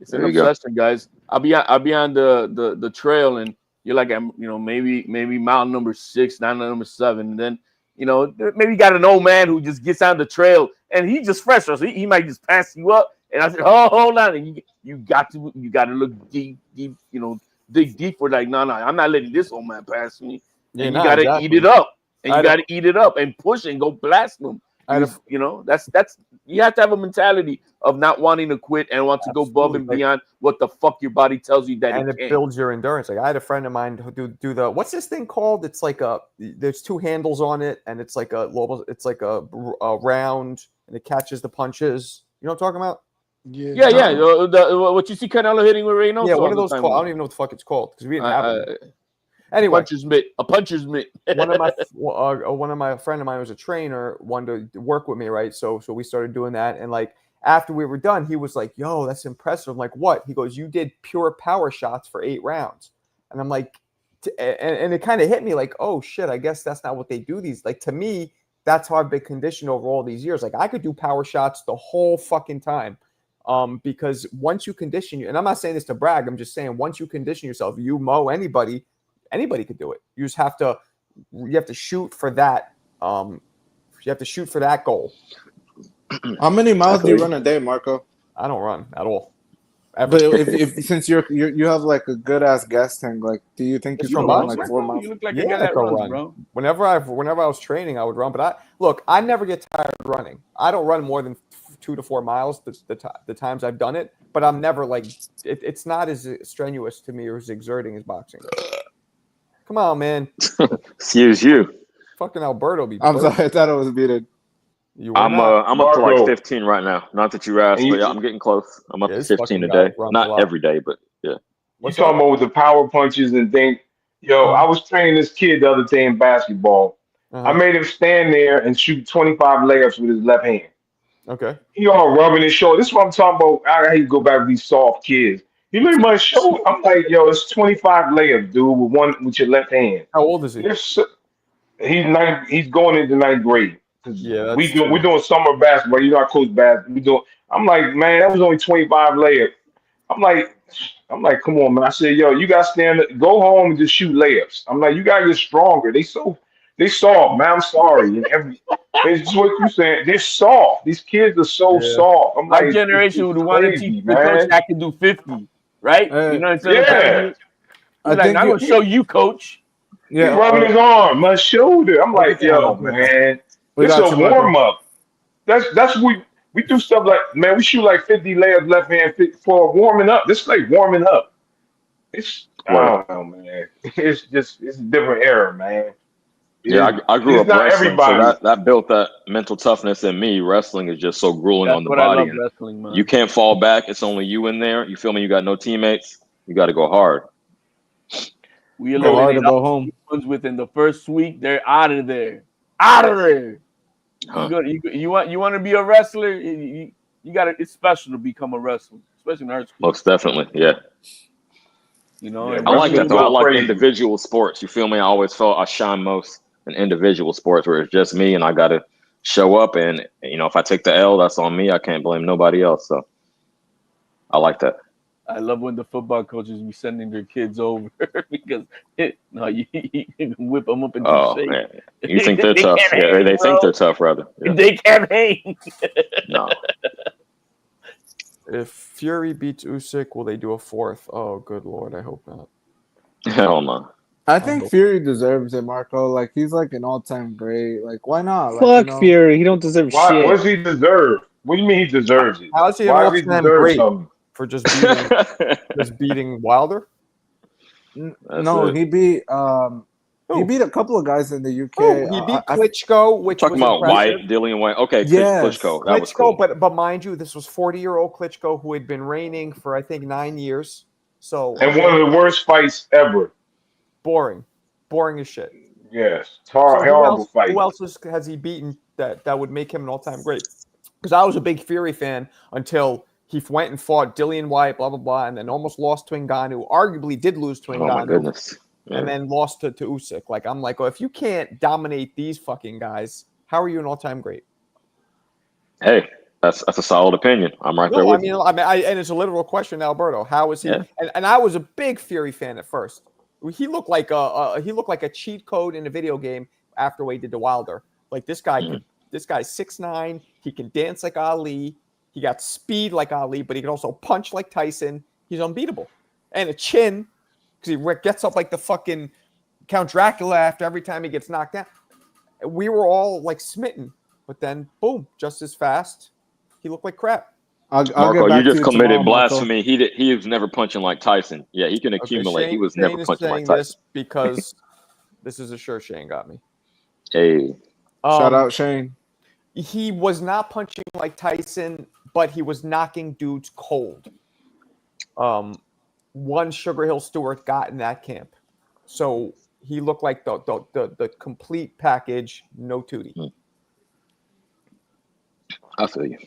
It's an obsession, guys. I'll be on the trail, and you're like, maybe mountain number 6, mountain number 7, and then maybe you got an old man who just gets on the trail and he just fresh, so he might just pass you up. And I said, oh, hold on, and you got to look deep, dig deep for like, no, I'm not letting this old man pass me. Yeah, And you got to exactly. eat it up. and you got to eat it up and push and go blast them. You know, that's you have to have a mentality of not wanting to quit and want to go above and beyond what the fuck your body tells you that it builds your endurance. Like I had a friend of mine who do the what's this thing called? It's like there's two handles on it, and it's like a round, and it catches the punches. You know what I'm talking about? Yeah. What you see Canelo hitting with Reynoso. Yeah, what are those called? I don't even know what the fuck it's called because we didn't have it. Anyway, a puncher's mitt. one of my friend of mine was a trainer, wanted to work with me, right? So we started doing that, and like after we were done, he was like, "Yo, that's impressive." I'm like, "What?" He goes, "You did pure power shots for 8 rounds," and I'm like, and it kind of hit me like, "Oh shit, I guess that's not what they do." These like to me, that's how I've been conditioned over all these years. Like I could do power shots the whole fucking time. Because once you condition you, and I'm not saying this to brag, I'm just saying once you condition yourself, you mow anybody could do it. You just have to shoot for that. You have to shoot for that goal. How many miles do you run a day, Marco? I don't run at all. Ever. But if since you have like a good ass gas tank, like do you think you can run like 4 miles? You look like a guy that runs, bro. Whenever I was training, I would run. But I never get tired of running. I don't run more than 2 to 4 miles the times I've done it. But I'm never like it's not as strenuous to me or as exerting as boxing. Come on, man. Excuse you. Fucking Alberto be. I'm sorry, I thought it was beaten. I'm up to like 15 right now. Not that you asked, but yeah, I'm getting close. I'm up to 15 a day. Not every day, but yeah. You talking about with the power punches and things? Yo, I was training this kid the other day in basketball. I made him stand there and shoot 25 layups with his left hand. Okay. He all rubbing his shoulder. This is what I'm talking about. I hate to go back to these soft kids. You look at my shoulder. I'm like, yo, it's 25 layups, dude, with your left hand. How old is he? He's going into 9th grade. Yeah, we're doing summer basketball. You know, I coach basketball. I'm like, man, that was only 25 layups. I'm like, come on, man. I said, yo, you got to go home and just shoot layups. I'm like, you got to get stronger. They soft, man. I'm sorry. It's just what you're saying. They're soft. These kids are so soft. I'm like, my generation would want to teach the coach that can do 50, right? You know what I'm saying? Yeah. I'm going to show you, coach. Yeah, he's rubbing his arm, my shoulder. I'm like, yo, man, it's a warm up. That's we do stuff like, man, we shoot like 50 layups left hand for warming up. This is like warming up. I don't know, man. It's a different era, man. I grew up wrestling, so that built that mental toughness in me. Wrestling is just so grueling on the body. I love wrestling, man. You can't fall back. It's only you in there. You feel me? You got no teammates. You got to go hard. We eliminated all home ones within the first week. They're out of there. Out of there. You want to be a wrestler? You got to. It's special to become a wrestler, especially in our school. Most definitely, yeah. You know, I like that though. I like individual sports. You feel me? I always felt I shine most in individual sports where it's just me and I got to show up. And you know, if I take the L, that's on me. I can't blame nobody else. So I like that. I love when the football coaches be sending their kids over because you can whip them up into shape. Man. You think they're tough? Yeah, they think they're tough, rather. Yeah. They can't hang. No. If Fury beats Usyk, will they do a 4th? Oh, good Lord, I hope not. Hell no. I think Fury deserves it, Marco. Like he's like an all-time great. Like why not? Fuck Fury. He don't deserve shit. What does he deserve? What do you mean he deserves it? How is he an all-time great for just beating Wilder? No, he beat he beat a couple of guys in the UK. He beat Klitschko, which talking was about impressive. White, Dillian White. Okay, yes. Klitschko. That was cool. But mind you, this was 40-year-old Klitschko who had been reigning for I think 9 years. So and one of the worst fights ever. Boring as shit. Yes, horrible fight. Who else has he beaten that would make him an all-time great? Because I was a big Fury fan until he went and fought Dillian White, blah blah blah, and then almost lost to Ngannou. Arguably did lose to Ngannou. Oh my goodness. Yeah. And then lost to Usyk. Like I'm like, if you can't dominate these fucking guys, how are you an all-time great? Hey, that's a solid opinion. I'm right there with you. I mean, and it's a literal question, Alberto. How is he? Yeah. And I was a big Fury fan at first. He looked like a cheat code in a video game after what he did to Wilder. Like this guy, this guy's 6'9". He can dance like Ali. He got speed like Ali, but he can also punch like Tyson. He's unbeatable, and a chin because he gets up like the fucking Count Dracula after every time he gets knocked down. we were all like smitten, but then boom, just as fast, he looked like crap. I'll Marco, get back you to just you committed tomorrow, Marco. blasphemy. He was never punching like Tyson. Yeah, he can Okay, accumulate. He was Shane never is punching like saying Tyson. this because this is a shirt Shane got me. Hey, Shout out Shane. He was not punching like Tyson, but he was knocking dudes cold. One Sugar Hill Stewart got in that camp, so he looked like the complete package. No tootie. I feel you.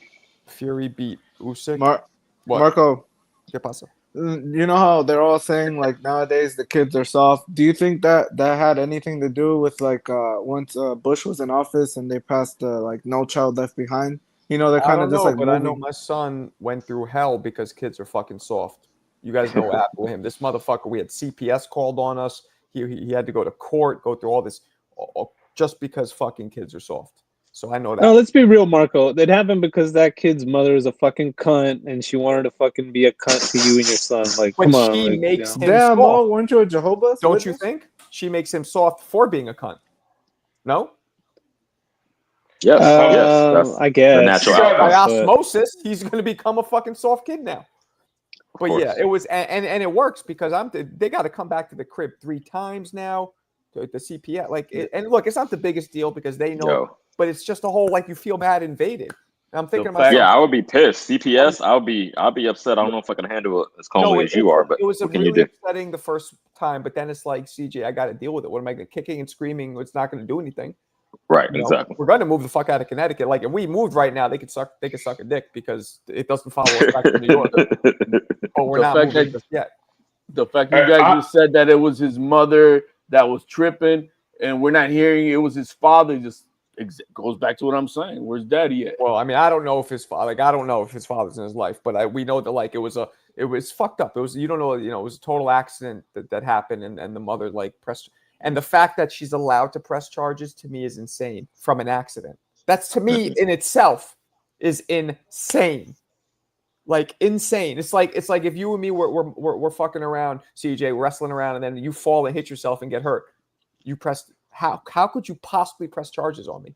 Fury beat Usyk. What? Marco, ¿Qué pasa? you know how they're all saying like nowadays the kids are soft. Do you think that had anything to do with like once Bush was in office and they passed like No Child Left Behind? You know, they're I kind don't of just know, like but I know moving. my son went through hell because kids are fucking soft. You guys know what happened with him. This motherfucker, we had CPS called on us. He had to go to court, go through all this, just because fucking kids are soft. So I know that. No, let's be real, Marco. That happened because that kid's mother is a fucking cunt, and she wanted to fucking be a cunt to you and your son. Like, But come on, she like, makes him Damn, soft. Mo, weren't you a Jehovah's Don't Witness? you think? She makes him soft for being a cunt. No? Yes, yes, that's I guess the natural Yeah, By outcome. osmosis, he's going to become a fucking soft kid now. But yeah, it was, and it works because they got to come back to the crib 3 times now. The CPS, like, and look, it's not the biggest deal because they know, but it's just a whole like you feel bad invaded. And I'm thinking to myself, yeah, I would be pissed. CPS, I'll be upset. I don't know if I can handle it as calmly as you are, but it was what can really you do? upsetting the first time. But then it's like, CJ, I got to deal with it. What am I going to kicking and screaming? It's not going to do anything. Right, You know, exactly. we're going to move the fuck out of Connecticut. Like if we moved right now, they could suck a dick because it doesn't follow us back to New York. But we're not moving just yet. The fact you guys just said that it was his mother that was tripping, and we're not hearing it was his father. Just goes back to what I'm saying. Where's Daddy at? Well, I mean, I don't know if his father, like, I don't know if his father's in his life, but we know that like it was fucked up. It was, you don't know, it was a total accident that happened, and the mother like pressed, and the fact that she's allowed to press charges to me is insane from an accident. That's to me in itself is insane. Like insane. It's like if you and me we're fucking around, CJ, wrestling around, and then you fall and hit yourself and get hurt. You pressed how could you possibly press charges on me?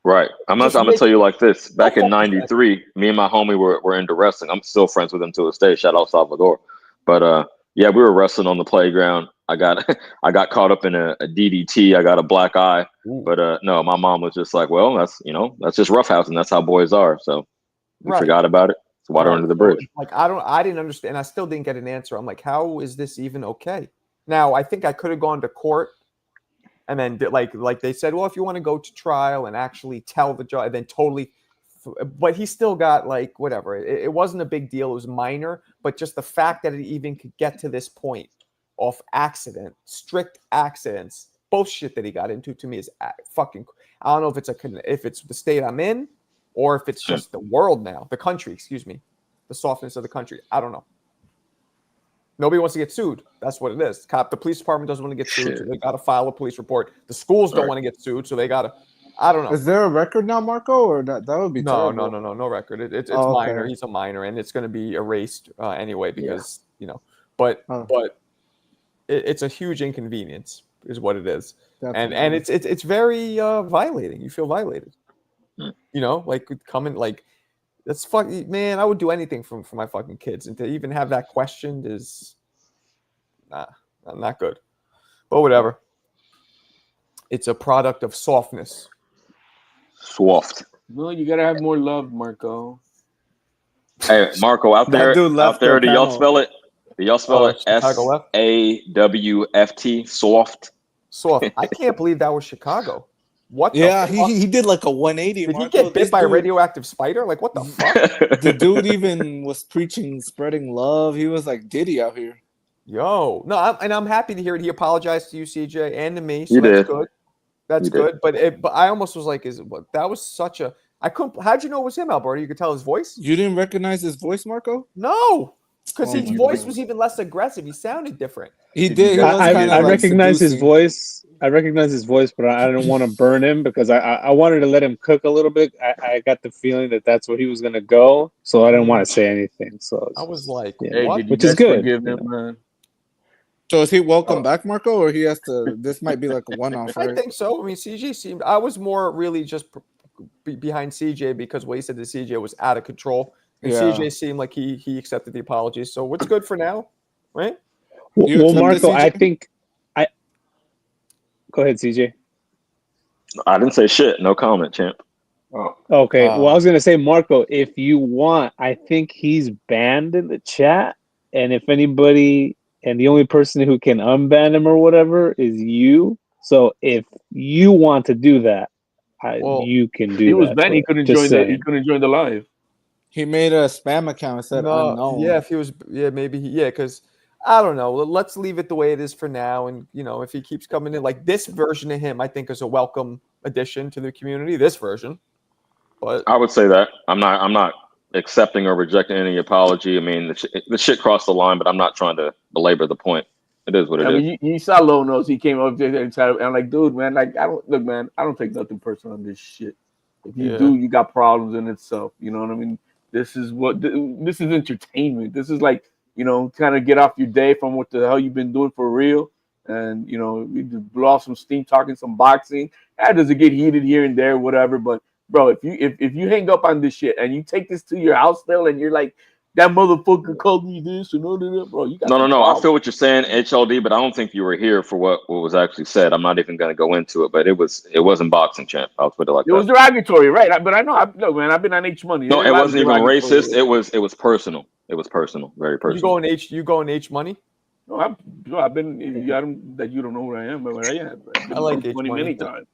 Right. I'm gonna tell you like this. Back in '93, me and my homie were into wrestling. I'm still friends with him to this day. Shout out Salvador. But yeah, we were wrestling on the playground. I got caught up in a DDT. I got a black eye. Ooh. But no, my mom was just like, well, that's just roughhousing. That's how boys are. So we forgot about it. It's water under the bridge. Like I didn't understand. I still didn't get an answer. I'm like, how is this even okay? Now I think I could have gone to court, and then like they said, well, if you want to go to trial and actually tell the judge, then totally. But he still got like whatever. It wasn't a big deal. It was minor, but just the fact that it even could get to this point of strict accidents, bullshit that he got into, to me is fucking. I don't know if it's the state I'm in, or if it's just the world now, the country. Excuse me, the softness of the country. I don't know. Nobody wants to get sued. That's what it is. The police department doesn't want to get sued, so they got to file a police report. The schools don't want to get sued, so they got to. I don't know. Is there a record now, Marco, or that would be terrible? No record. It's minor. Okay. He's a minor, and it's going to be erased anyway because But it's a huge inconvenience, is what it is, Definitely. and it's very violating. You feel violated. Like coming like. That's fucking man. I would do anything for my fucking kids, and to even have that questioned is, not good. But whatever. It's a product of softness. Soft. No, you gotta have more love, Marco. Hey, Marco, out there, do y'all spell it? Do y'all spell it SAWFT? Soft. Soft. I can't believe that was Chicago. What? Yeah, he did like a 180. Did he get bit by a radioactive spider? Like what the fuck? The dude even was preaching, spreading love. He was like Diddy out here. Yo, no, I'm happy to hear it. He apologized to you, CJ, and to me. So that's did. Good. That's good. But I almost was like, that was such a. I couldn't. How'd you know it was him, Alberto? You could tell his voice. You didn't recognize his voice, Marco? No, because his voice was even less aggressive. He sounded different. He did. I recognize his voice. I recognize his voice, but I didn't want to burn him because I wanted to let him cook a little bit. I got the feeling that that's where he was going to go, so I didn't want to say anything. So I was like, hey, what? Which is good. Forgive him, man. So is he welcome back, Marco, or he has to? This might be like a one-off, I right? think so. I mean, CJ seemed. I was more really just behind CJ because what he said to CJ was out of control, and Yeah. CJ seemed like he accepted the apologies. So what's good for now, right? You Well, accepted Marco, I CJ? think go ahead, CJ. I didn't say shit. No comment, champ. Oh, Okay. Well, I was gonna say, Marco, if you want, I think he's banned in the chat, and if anybody, and the only person who can unban him or whatever is you. So if you want to do that, Well, you can do He was that. banned. He but couldn't just join the. He saying. couldn't join the live. He made a spam account and said no, unknown. yeah, if he was, yeah, maybe, because I don't know. Let's leave it the way it is for now, and if he keeps coming in, like this version of him, I think is a welcome addition to the community. This version, but I would say that I'm not accepting or rejecting any apology. I mean, the shit crossed the line, but I'm not trying to belabor the point. It is what it I is. mean, you saw Low Nose. He came up there and tried. And I'm like, dude, man, like I don't take nothing personal on this shit. If you Yeah. do, you got problems in itself. You know what I mean? This is entertainment. This is like, kind of get off your day from what the hell you've been doing for real. And, we just blow off some steam talking some boxing. That does it get heated here and there, whatever. But bro, if you hang up on this shit and you take this to your house still and you're like, that motherfucker called me this and all that, bro, you got No. some I problems. feel what you're saying, HLD, but I don't think you were here for what was actually said. I'm not even going to go into it, but it wasn't boxing, champ. I'll put it like It was that. derogatory, right? But I know, look, man, I've been on H Money. No, There's a it lot of wasn't even derogatory. racist. It was personal. It was personal, very personal. you go in H money. No, I've been. I don't that you don't know who I am, but I have. I've been I like on H H Money Money. many times.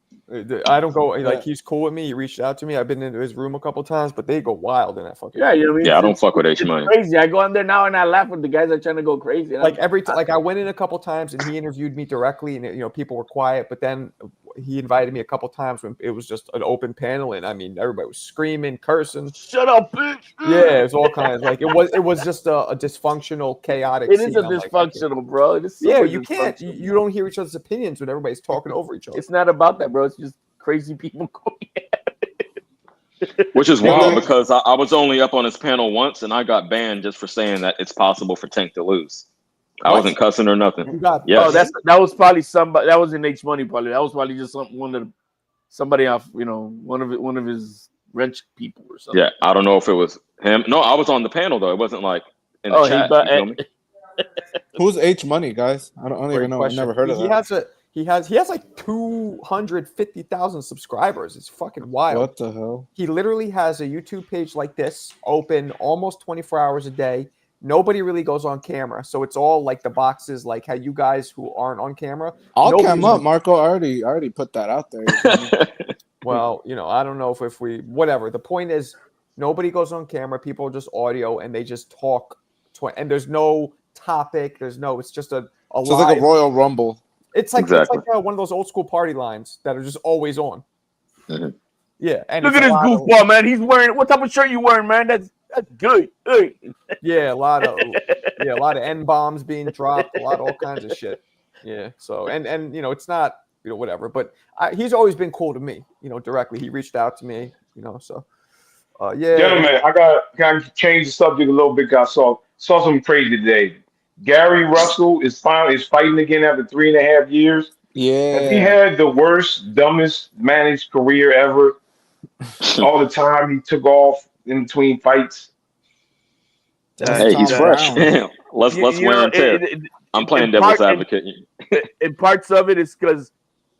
I don't go like he's cool with me. He reached out to me. I've been into his room a couple times, but they go wild in that fucking. Yeah, you know what I mean? Yeah, I don't fuck with H It's Money. crazy. I go on there now and I laugh with the guys that are trying to go crazy. And Like every time, like I went in a couple times and he interviewed me directly, and people were quiet. But then he invited me a couple times when it was just an open panel, and I mean everybody was screaming, cursing. Shut up, bitch! Yeah, it was all kinds. Like it was just a dysfunctional, chaotic. It is scene. a I'm like, dysfunctional, bro. It is yeah, super you can't. You dysfunctional. don't hear each other's opinions when everybody's talking over each other. It's not about that, bro. It's just crazy people going at it. Which is Yeah, wild but- because I was only up on his panel once and I got banned just for saying that it's possible for Tank to lose. I What? wasn't cussing or nothing. You got Yes. Oh, that was probably somebody. That was in H Money, probably. That was probably just somebody off, one of his wrench people or something. Yeah, I don't know if it was him. No, I was on the panel though. It wasn't like in the chat. You feel me? Who's H Money, guys? I don't even Great know. question. I've never heard of He that. has like 250,000 subscribers. It's fucking wild. What the hell? He literally has a YouTube page like this, open almost 24 hours a day. Nobody really goes on camera, so it's all like the boxes, like how you guys who aren't on camera. I'll nobody's cam up, on- Marco. I already put that out there. Well, I don't know if we whatever. The point is, nobody goes on camera. People are just audio, and they just talk. And there's no topic. It's just a So it's live. like a Royal Rumble. It's like Exactly. one of those old school party lines that are just always on. Mhm. Yeah, and Look it's at a this lot of- goofball, man. He's wearing what type of shirt you wearing, man? That's good. Hey. Yeah, a lot of N bombs being dropped, a lot of all kinds of shit. Yeah, so and it's not whatever, but he's always been cool to me. Directly he reached out to me. So yeah. Gentlemen, I got change the subject a little bit. I saw something crazy today. Gary Russell is fighting again after 3.5 years. Yeah. Has he had the worst, dumbest managed career ever? All the time he took off in between fights. Hey, he's Tom fresh. Brown. let's wear and tear. I'm playing devil's advocate. And parts of it is because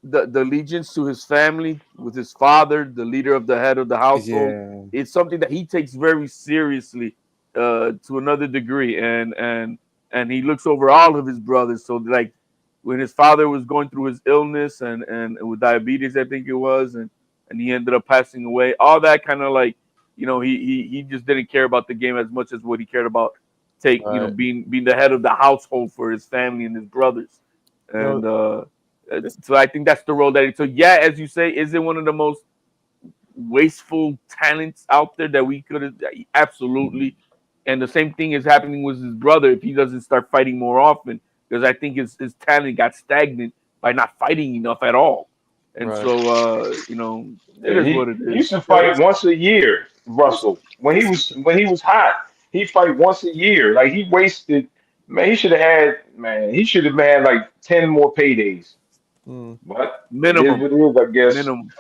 the allegiance to his family with his father, the leader of the head of the household. Yeah. It's something that he takes very seriously to another degree, and he looks over all of his brothers. So like when his father was going through his illness and with diabetes, I think it was, and he ended up passing away. All that kind of like, he just didn't care about the game as much as what he cared about being the head of the household for his family and his brothers. And so I think that's the role that he took. Yeah, as you say, is it one of the most wasteful talents out there that we could have? Absolutely. And the same thing is happening with his brother if he doesn't start fighting more often, because I think his talent got stagnant by not fighting enough at all. And Right. so it is what it is. He used to fight once a year, Russell. When he was hot, he'd fight once a year. Like he wasted Man, he should have had like 10 more paydays. Mm. But it is Minimum. what it is, I guess. Minimum.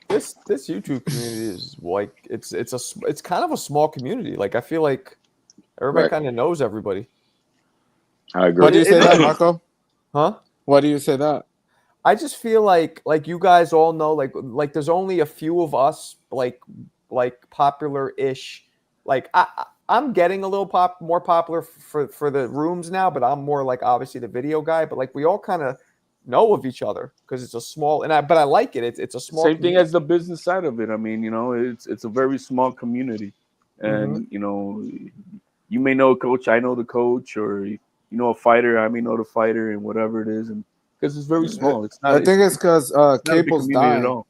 This YouTube community is like it's kind of a small community. Like I feel like everybody Right. kind of knows everybody. I agree. Why do you say It- that, Marco? Huh? Why do you say that? I just feel like you guys all know like there's only a few of us like popular-ish. Like I'm getting a little more popular for the rooms now, but I'm more like obviously the video guy. But like we all kind of know of each other because it's a small but I like it. It's a small Same thing community. as the business side of it. I mean, it's a very small community, and you may know a coach, I know the coach, or a fighter, I may know the fighter, and whatever it is, and because it's very small. It's not. I think it's because not a big cable's community at dying. all.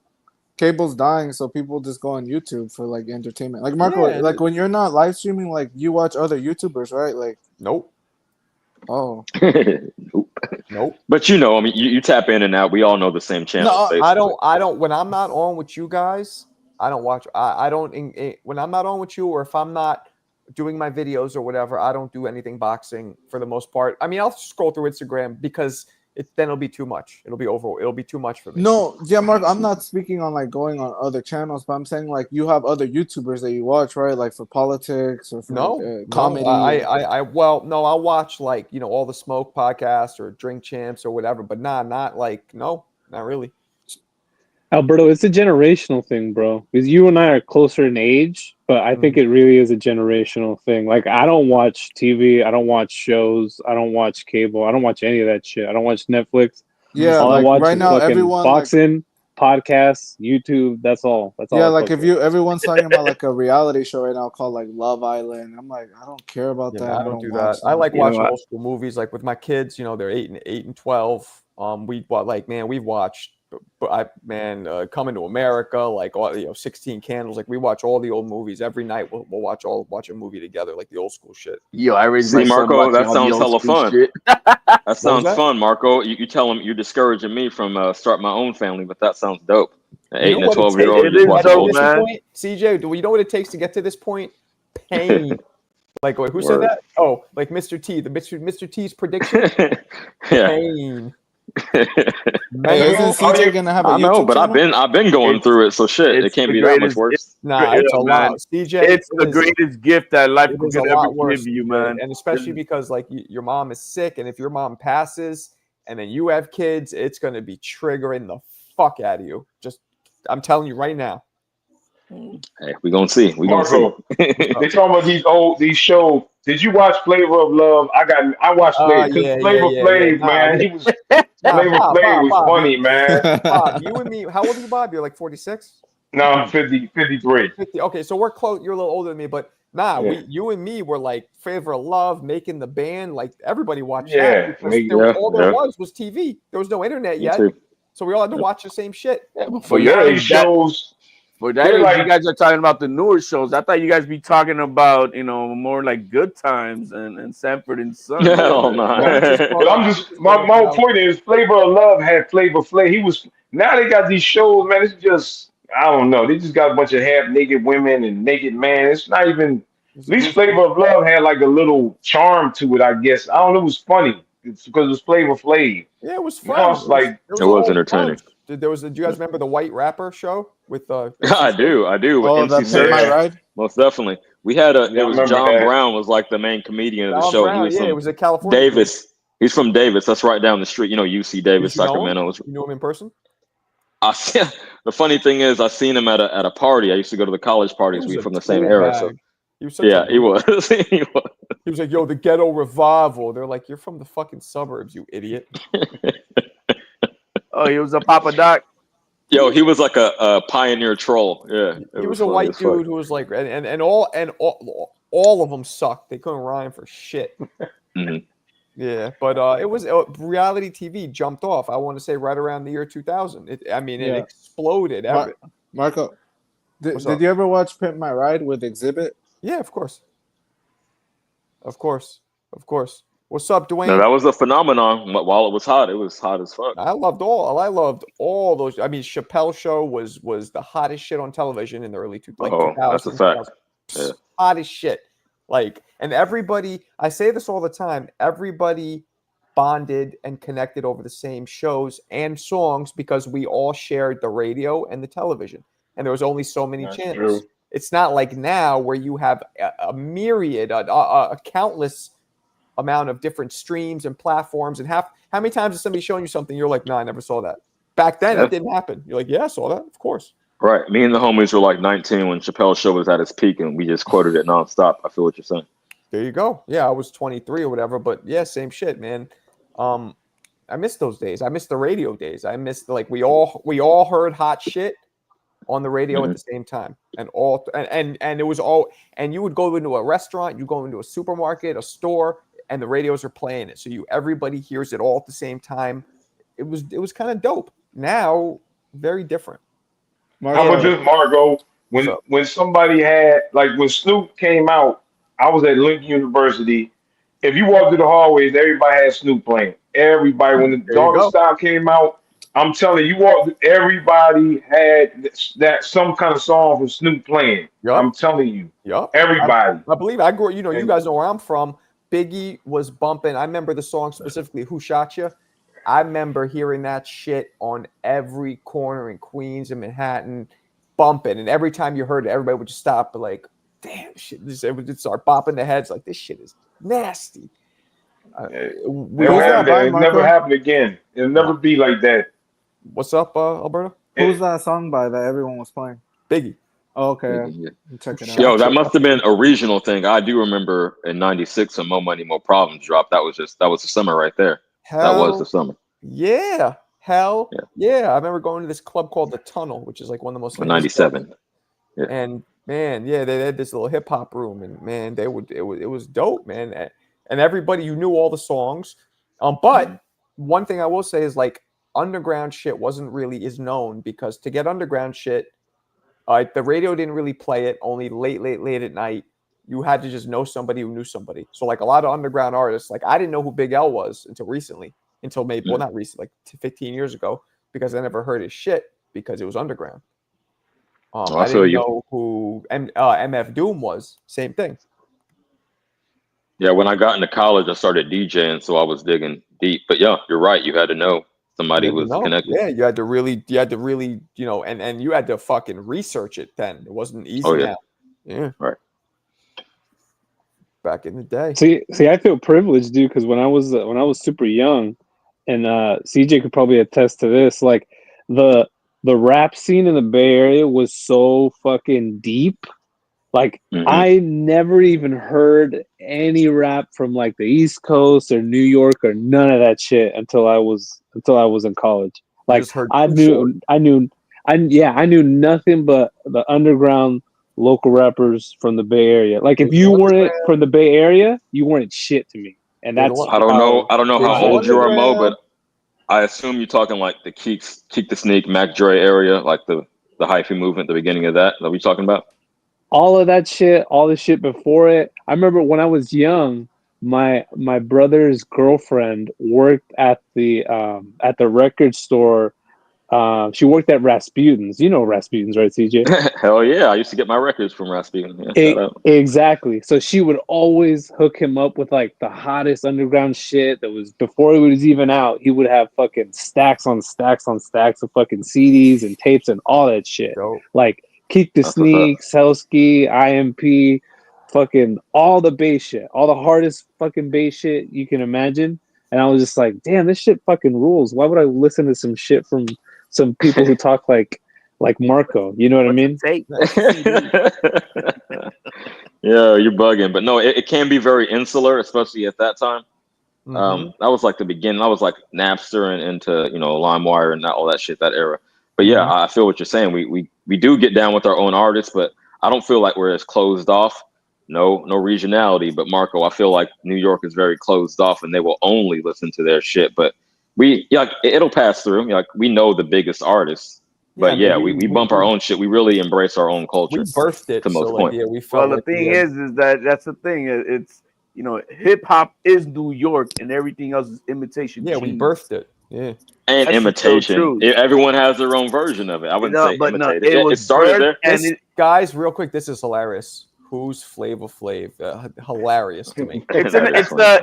Cable's dying, so people just go on YouTube for like entertainment. Like Marco, Yeah, like when you're not live streaming, like you watch other YouTubers, right? Like, Nope. oh Nope. But I mean, you tap in and out. We all know the same channels. No, basically. I don't. When I'm not on with you guys, I don't watch. I don't. When I'm not on with you, or if I'm not doing my videos or whatever, I don't do anything boxing for the most part. I mean, I'll scroll through Instagram because then it'll be too much. It'll be too much for me. no, yeah, Marco. I'm not speaking on like going on other channels, but I'm saying like you have other YouTubers that you watch, right? Like for politics or for comedy. Well, no, I'll watch like all the Smoke podcasts or Drink Champs or whatever, but not like not really. Alberto, it's a generational thing, bro. Because you and I are closer in age, but I think it really is a generational thing. Like, I don't watch TV, I don't watch shows, I don't watch cable, I don't watch any of that shit. I don't watch Netflix. Yeah, all like I watch right is now, fucking everyone boxing, podcasts, YouTube. That's all. That's all. yeah, I like fuck if with. everyone's talking about like a reality show right now called like Love Island. I'm like, I don't care about that. I and don't do watch that. I like You know, watching old school movies, like with my kids. They're 8 and 12. We've watched. Coming to America, like all 16 Candles. Like we watch all the old movies every night. We'll watch a movie together, like the old school shit. Yo, I raised See, my son Marco, watching that all the sounds old hella school fun. shit. That sounds that? fun, Marco. You tell him you're discouraging me from starting my own family, but that sounds dope. An 8 and a 12-year-old It just is watching dope, old man. school. CJ, do you know what it takes to get to this point? Pain. Like wait, who said Word. that? Oh, like Mr. T. The Mr. T's prediction. Yeah. Pain. Hey, isn't CJ gonna have a I know, YouTube but channel? I've been going through it, so shit, it it's can't the be that much greatest- worse. Nah, it's a man. lot. CJ, It's the greatest gift that life It could is a ever lot worse, give you, CJ, man. and especially because like your mom is sick, and if your mom passes, and then you have kids, it's going to be triggering the fuck out of you. I'm telling you right now. Hey, we gonna see. We gonna see. Marco, they talking about these shows. Did you watch Flavor of Love? I watched Flavor because Yeah. Flavor Flav, Nah, man. He was Nah, Flavor Flav was Bob, funny, man. Bob, you and me. How old are you, Bob? You're like 46. No, I'm 53. 50. Okay, so we're close. You're a little older than me, but nah, Yeah. you and me were like Favor of Love, Making the Band. Like everybody watched Yeah, that because all there yeah. was TV. There was no internet Me yet, too. so we all had to watch the same shit. Yeah, but For now, these shows. For that They're age, like- you guys are talking about the newer shows. I thought you guys be talking about, more like Good Times and Sanford and Son. Hell no. But I'm just my whole point is Flavor of Love had Flavor Flav. He was now they got these shows, man. It's just I don't know. They just got a bunch of half naked women and naked man. It's not even. At least Flavor of Love had like a little charm to it, I guess. I don't know. It was funny. It's because it was Flavor Flav. Yeah, it was fun. Now it's like It was a whole entertaining. bunch. Do you guys remember the White Rapper show with I do. With Oh, MC that Sir. Pimp My Ride? Most definitely. We had I it was remember John that. Brown was like the main comedian of the John show. Brown? He was Yeah, from it was a California. Davis. He's from Davis. That's right down the street. UC Davis, Did you know him? Sacramento. You knew him in person? The funny thing is, I seen him at a party. I used to go to the college parties. We from the same era. So He was such yeah, a- he was. He was. He was like, "Yo, the ghetto revival." They're like, "You're from the fucking suburbs, you idiot." Oh, he was a Papa Doc. Yo, he was like a pioneer troll. Yeah, He was a white dude who was like, and all of them sucked. They couldn't rhyme for shit. Mhm. Yeah, but it was reality TV jumped off. I want to say right around the year 2000. It Yeah. exploded. Marco, What's up? did you ever watch Pimp My Ride with Exhibit? Yeah, of course. Of course. What's up, Dwayne? No, that was a phenomenon. While it was hot as fuck. I loved all those. I mean, Chappelle Show was the hottest shit on television in the early 2000s. Oh, that's a fact. Yeah. Hottest shit. Like, and everybody, I say this all the time, everybody bonded and connected over the same shows and songs because we all shared the radio and the television. And there was only so many That's channels. true. It's not like now where you have a myriad, a countless amount of different streams and platforms. And how many times is somebody showing you something you're like, no, I never saw that. Back then, Yeah. it didn't happen. You're like, yeah, I saw that, of course. Right. Me and the homies were like 19 when Chappelle's show was at its peak, and we just quoted it nonstop. I feel what you're saying. There you go. Yeah, I was 23 or whatever, but yeah, same shit, man. I miss those days. I miss the radio days. I miss like we all heard hot shit on the radio at the same time, and it was all. And you would go into a restaurant, you go into a supermarket, a store, and the radios are playing it, so everybody hears it all at the same time. It was kind of dope. Now, very different. How about this, Margo? When somebody had like when Snoop came out, I was at Lincoln University. If you walk through the hallways, everybody had Snoop playing. Everybody, when the Doggy Style came out, I'm telling you, everybody had that some kind of song from Snoop playing. Yep. I'm telling you, everybody. I believe I grew. You know, you guys know where I'm from. Biggie was bumping. I remember the song specifically, "Who Shot Ya." I remember hearing that shit on every corner in Queens and Manhattan, bumping. And every time you heard it, everybody would just stop, like, damn, shit. It would just start bopping their heads, like, this shit is nasty. It never happened again. It'll never be like that. What's up, Alberto? Who's that song by that everyone was playing? Biggie. Oh, okay. Check it out. Yo, that must have been a regional thing. I do remember in '96 when Mo Money, Mo Problems dropped. That was the summer right there. That was the summer. Yeah. Yeah. I remember going to this club called The Tunnel, which is like one of the most famous 97. Yeah. And man, yeah, they had this little hip hop room, and man, it was dope, man. And everybody, you knew all the songs. But one thing I will say is like underground shit wasn't really as known because to get underground shit, the radio didn't really play it. Only late at night. You had to just know somebody who knew somebody. So like a lot of underground artists, like I didn't know who Big L was until maybe, well, not recently, like 15 years ago, because I never heard his shit because it was underground. I didn't know who MF Doom was. Same thing. Yeah, when I got into college, I started DJing, so I was digging deep. But yeah, you're right. You had to know somebody was connected. Yeah, you had to really, you know, and you had to fucking research it then. It wasn't easy now. Yeah. Right. Back in the day. See, I feel privileged, dude, because when I was super young, and CJ could probably attest to this, like the rap scene in the Bay Area was so fucking deep. Like I never even heard any rap from like the East Coast or New York or none of that shit until I was in college. Like I knew nothing but the underground local rappers from the Bay Area. Like if you weren't from the Bay Area, you weren't shit to me. And that's I don't know how old you are, Mo, but I assume you're talking like the Keek the Sneak, Mac Dre area, like the hyphy movement, the beginning of that. Is that what you're talking about? All of that shit, all the shit before it. I remember when I was young, my brother's girlfriend worked at the record store. She worked at Rasputin's. You know Rasputin's, right, CJ? Hell yeah. I used to get my records from Rasputin. Yeah, exactly. So she would always hook him up with like the hottest underground shit that was before it was even out. He would have fucking stacks on stacks on stacks of fucking CDs and tapes and all that shit. Like Keek the Sneak, Selsky, IMP, fucking all the bass shit, all the hardest fucking bass shit you can imagine. And I was just like, damn, this shit fucking rules. Why would I listen to some shit from some people who talk like Marco? You know what I mean? Yeah, you're bugging. But no, it can be very insular, especially at that time. That was like the beginning. I was like Napster and into, you know, LimeWire and all that shit, that era. But yeah, I feel what you're saying. We do get down with our own artists, but I don't feel like we're as closed off. No regionality. But Marco, I feel like New York is very closed off and they will only listen to their shit. But it'll pass through. Like we know the biggest artists. But we bump our own shit. We really embrace our own culture. We birthed it to most point. Yeah, we felt the thing is that's the thing. It's, you know, hip hop is New York and everything else is imitation. Yeah, we birthed it. Yeah. And that's imitation. Everyone has their own version of it. I wouldn't say imitate. It started there. Guys, real quick, this is hilarious. Who's Flavor Flav? Hilarious to me. It's That is funny.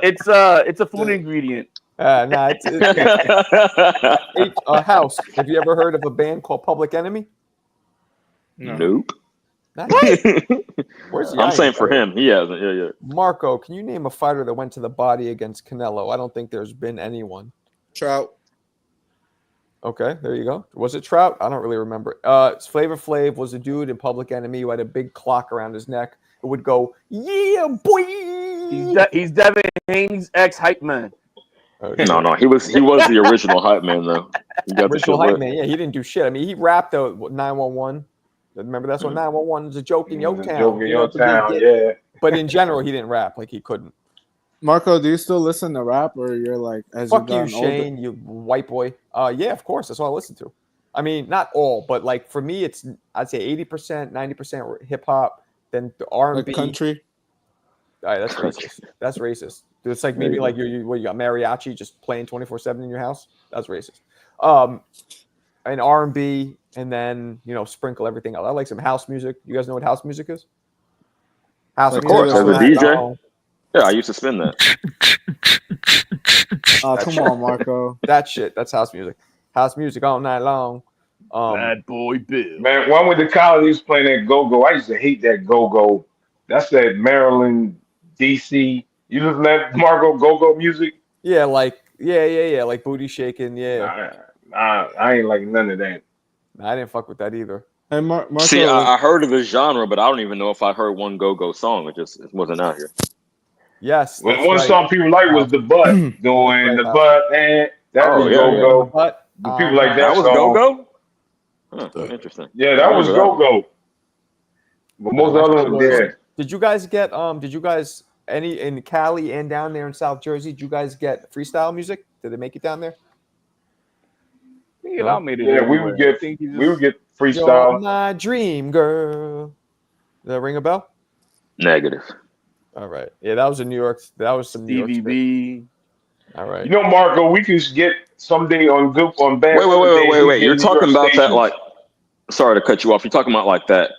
it's a food ingredient. Nah, it's House. Have you ever heard of a band called Public Enemy? No. Nope. Nice. Where's I'm Yanni? saying for him, he hasn't. Yeah. Marco, can you name a fighter that went to the body against Canelo? I don't think there's been anyone. Trout. Okay, there you go. Was it Trout? I don't really remember. Flavor Flav was a dude in Public Enemy who had a big clock around his neck. It would go, yeah, boy. He's Devin Haney's ex-hype man. Okay. No, he was the original hype man though. He got the Original shit hype lit. man. Yeah, he didn't do shit. I mean, he rapped out 911. Remember that's what 911 is a joke in your town. Joke in You know, your it's a big town, hit. yeah. But in general, he didn't rap. Like he couldn't. Marco, do you still listen to rap, or you're like as Fuck you've you, gotten older? Shane, you white boy. Yeah, of course. That's all I listen to. I mean, not all, but like for me, it's I'd say 80%, 90% hip hop, then the R&B. Like country? All right, that's racist. That's racist. It's like maybe like you got mariachi just playing 24/7 in your house. That's racist. And R&B, and then sprinkle everything else. I like some house music. You guys know what house music is? House Of music. course, as a man. DJ. Yeah, I used to spin that. Oh, come on, Marco. That shit. That's house music. House music all night long. Bad boy Bill. Man, one with the college used to play that go-go. I used to hate that go-go. That's that Maryland, DC. You listen to that Marco go-go music? Yeah, like like booty shaking. Yeah, I ain't like none of that. I didn't fuck with that either. Hey, Marco. See, I heard of the genre, but I don't even know if I heard one go-go song. It wasn't out here. Yes. Well, that's one right. song people like was the butt doing the butt, and that was go-go. But The people like That was song. go-go? Huh, interesting. Yeah, that was go-go. But most other ones, yeah. Did you guys get any in Cali and down there in South Jersey? Did you guys get freestyle music? Did they make it down there? I made it. Yeah, we would get You're freestyle. my dream girl. Does that ring a bell? Negative. All right. Yeah, that was in New York. That was some New York shit. DVB. All right. You know, Marco, we could get someday on bad. Wait. You're talking about that like? Sorry to cut you off. You're talking about like that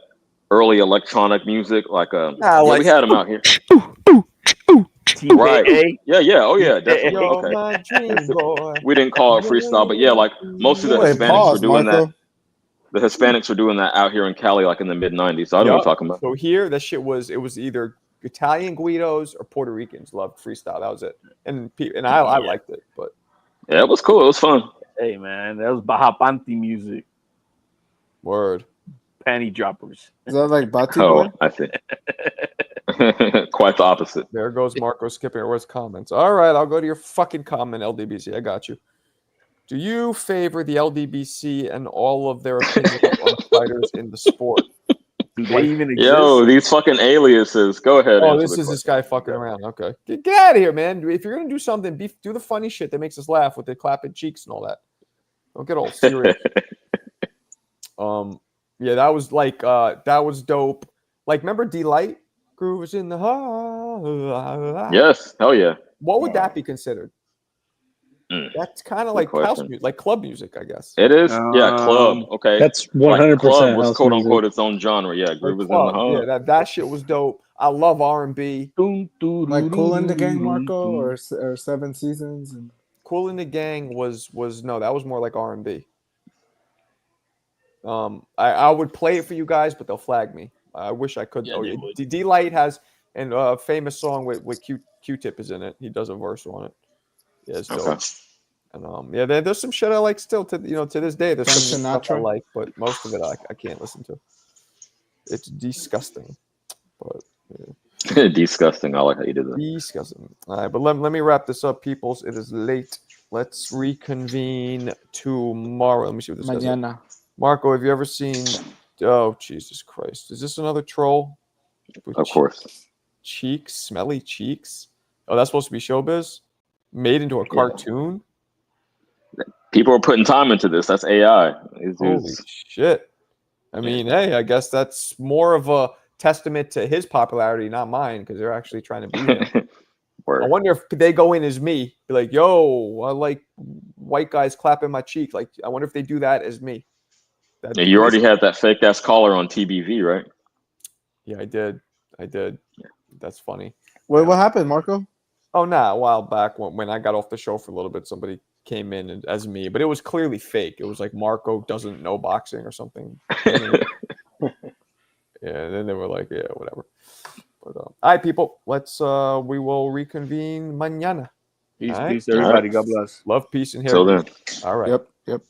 early electronic music, like we had them out here. Right. Yeah. Oh yeah, definitely. You're Okay. my dream boy. We didn't call it freestyle, but yeah, like most of the Hispanics were doing that. The Hispanics were doing that out here in Cali, like in the mid '90s. So I know what I'm talking about. So here, that shit was either Italian Guidos or Puerto Ricans loved freestyle. That was it, and I liked it, but yeah, it was cool. It was fun. Hey man, that was Baja Panty music. Word. Panty droppers. Is that like Bati Oh, Boy? I think quite the opposite. There goes Marco skipping over his comments. All right, I'll go to your fucking comment, LDBC. I got you. Do you favor the LDBC and all of their opinions on fighters in the sport? Do they even exist? Yo, these fucking aliases. Go ahead. Oh, this is this guy fucking around. Okay. Get out of here, man. If you're going to do something, do the funny shit that makes us laugh with the clapping cheeks and all that. Don't get all serious. Yeah, that was that was dope. Like, remember D-Light? Grooves in the heart. Yes. Hell yeah. What would that be considered? That's kind of like house music, like club music, I guess. It is. Yeah, club. Okay. That's 100% club was house quote music. unquote its own genre. Yeah, groove was in the heart. Yeah, that shit was dope. I love R&B. Like Cool in the Gang, Marco, or Seven Seasons. And... Cool in the Gang was no, that was more like R&B. I would play it for you guys, but they'll flag me. I wish I could. Yeah, D-Light has a famous song with Q-Tip is in it. He does a verse on it. Yeah, it's dope. Okay. And there's some shit I like still to this day. There's some stuff I Sinatra? like, but most of it I can't listen to. It's disgusting. But yeah. Disgusting. I like how you did that. Disgusting. All right, but let me wrap this up, peoples. It is late. Let's reconvene tomorrow. Let me see what this says. Mañana. Marco, have you ever seen? Oh, Jesus Christ! Is this another troll? Of course. Cheeks, smelly cheeks. Oh, that's supposed to be showbiz. Made into a cartoon. People are putting time into this. That's AI. Holy shit! I mean, hey, I guess that's more of a testament to his popularity, not mine, because they're actually trying to beat him. I wonder if they go in as me, be like, "Yo, I like white guys clapping my cheek." Like, I wonder if they do that as me. You already had that fake ass caller on TBV, right? Yeah, I did. I did. That's funny. Wait, Yeah. what happened, Marco? Oh, nah, a while back when I got off the show for a little bit, somebody came in as me, but it was clearly fake. It was like Marco doesn't know boxing or something. Yeah, and then they were like, yeah, whatever. But all right, people, we will reconvene mañana. Peace, All right. peace, everybody. God bless. Love, peace, and hair Till grease. then. All right. Yep.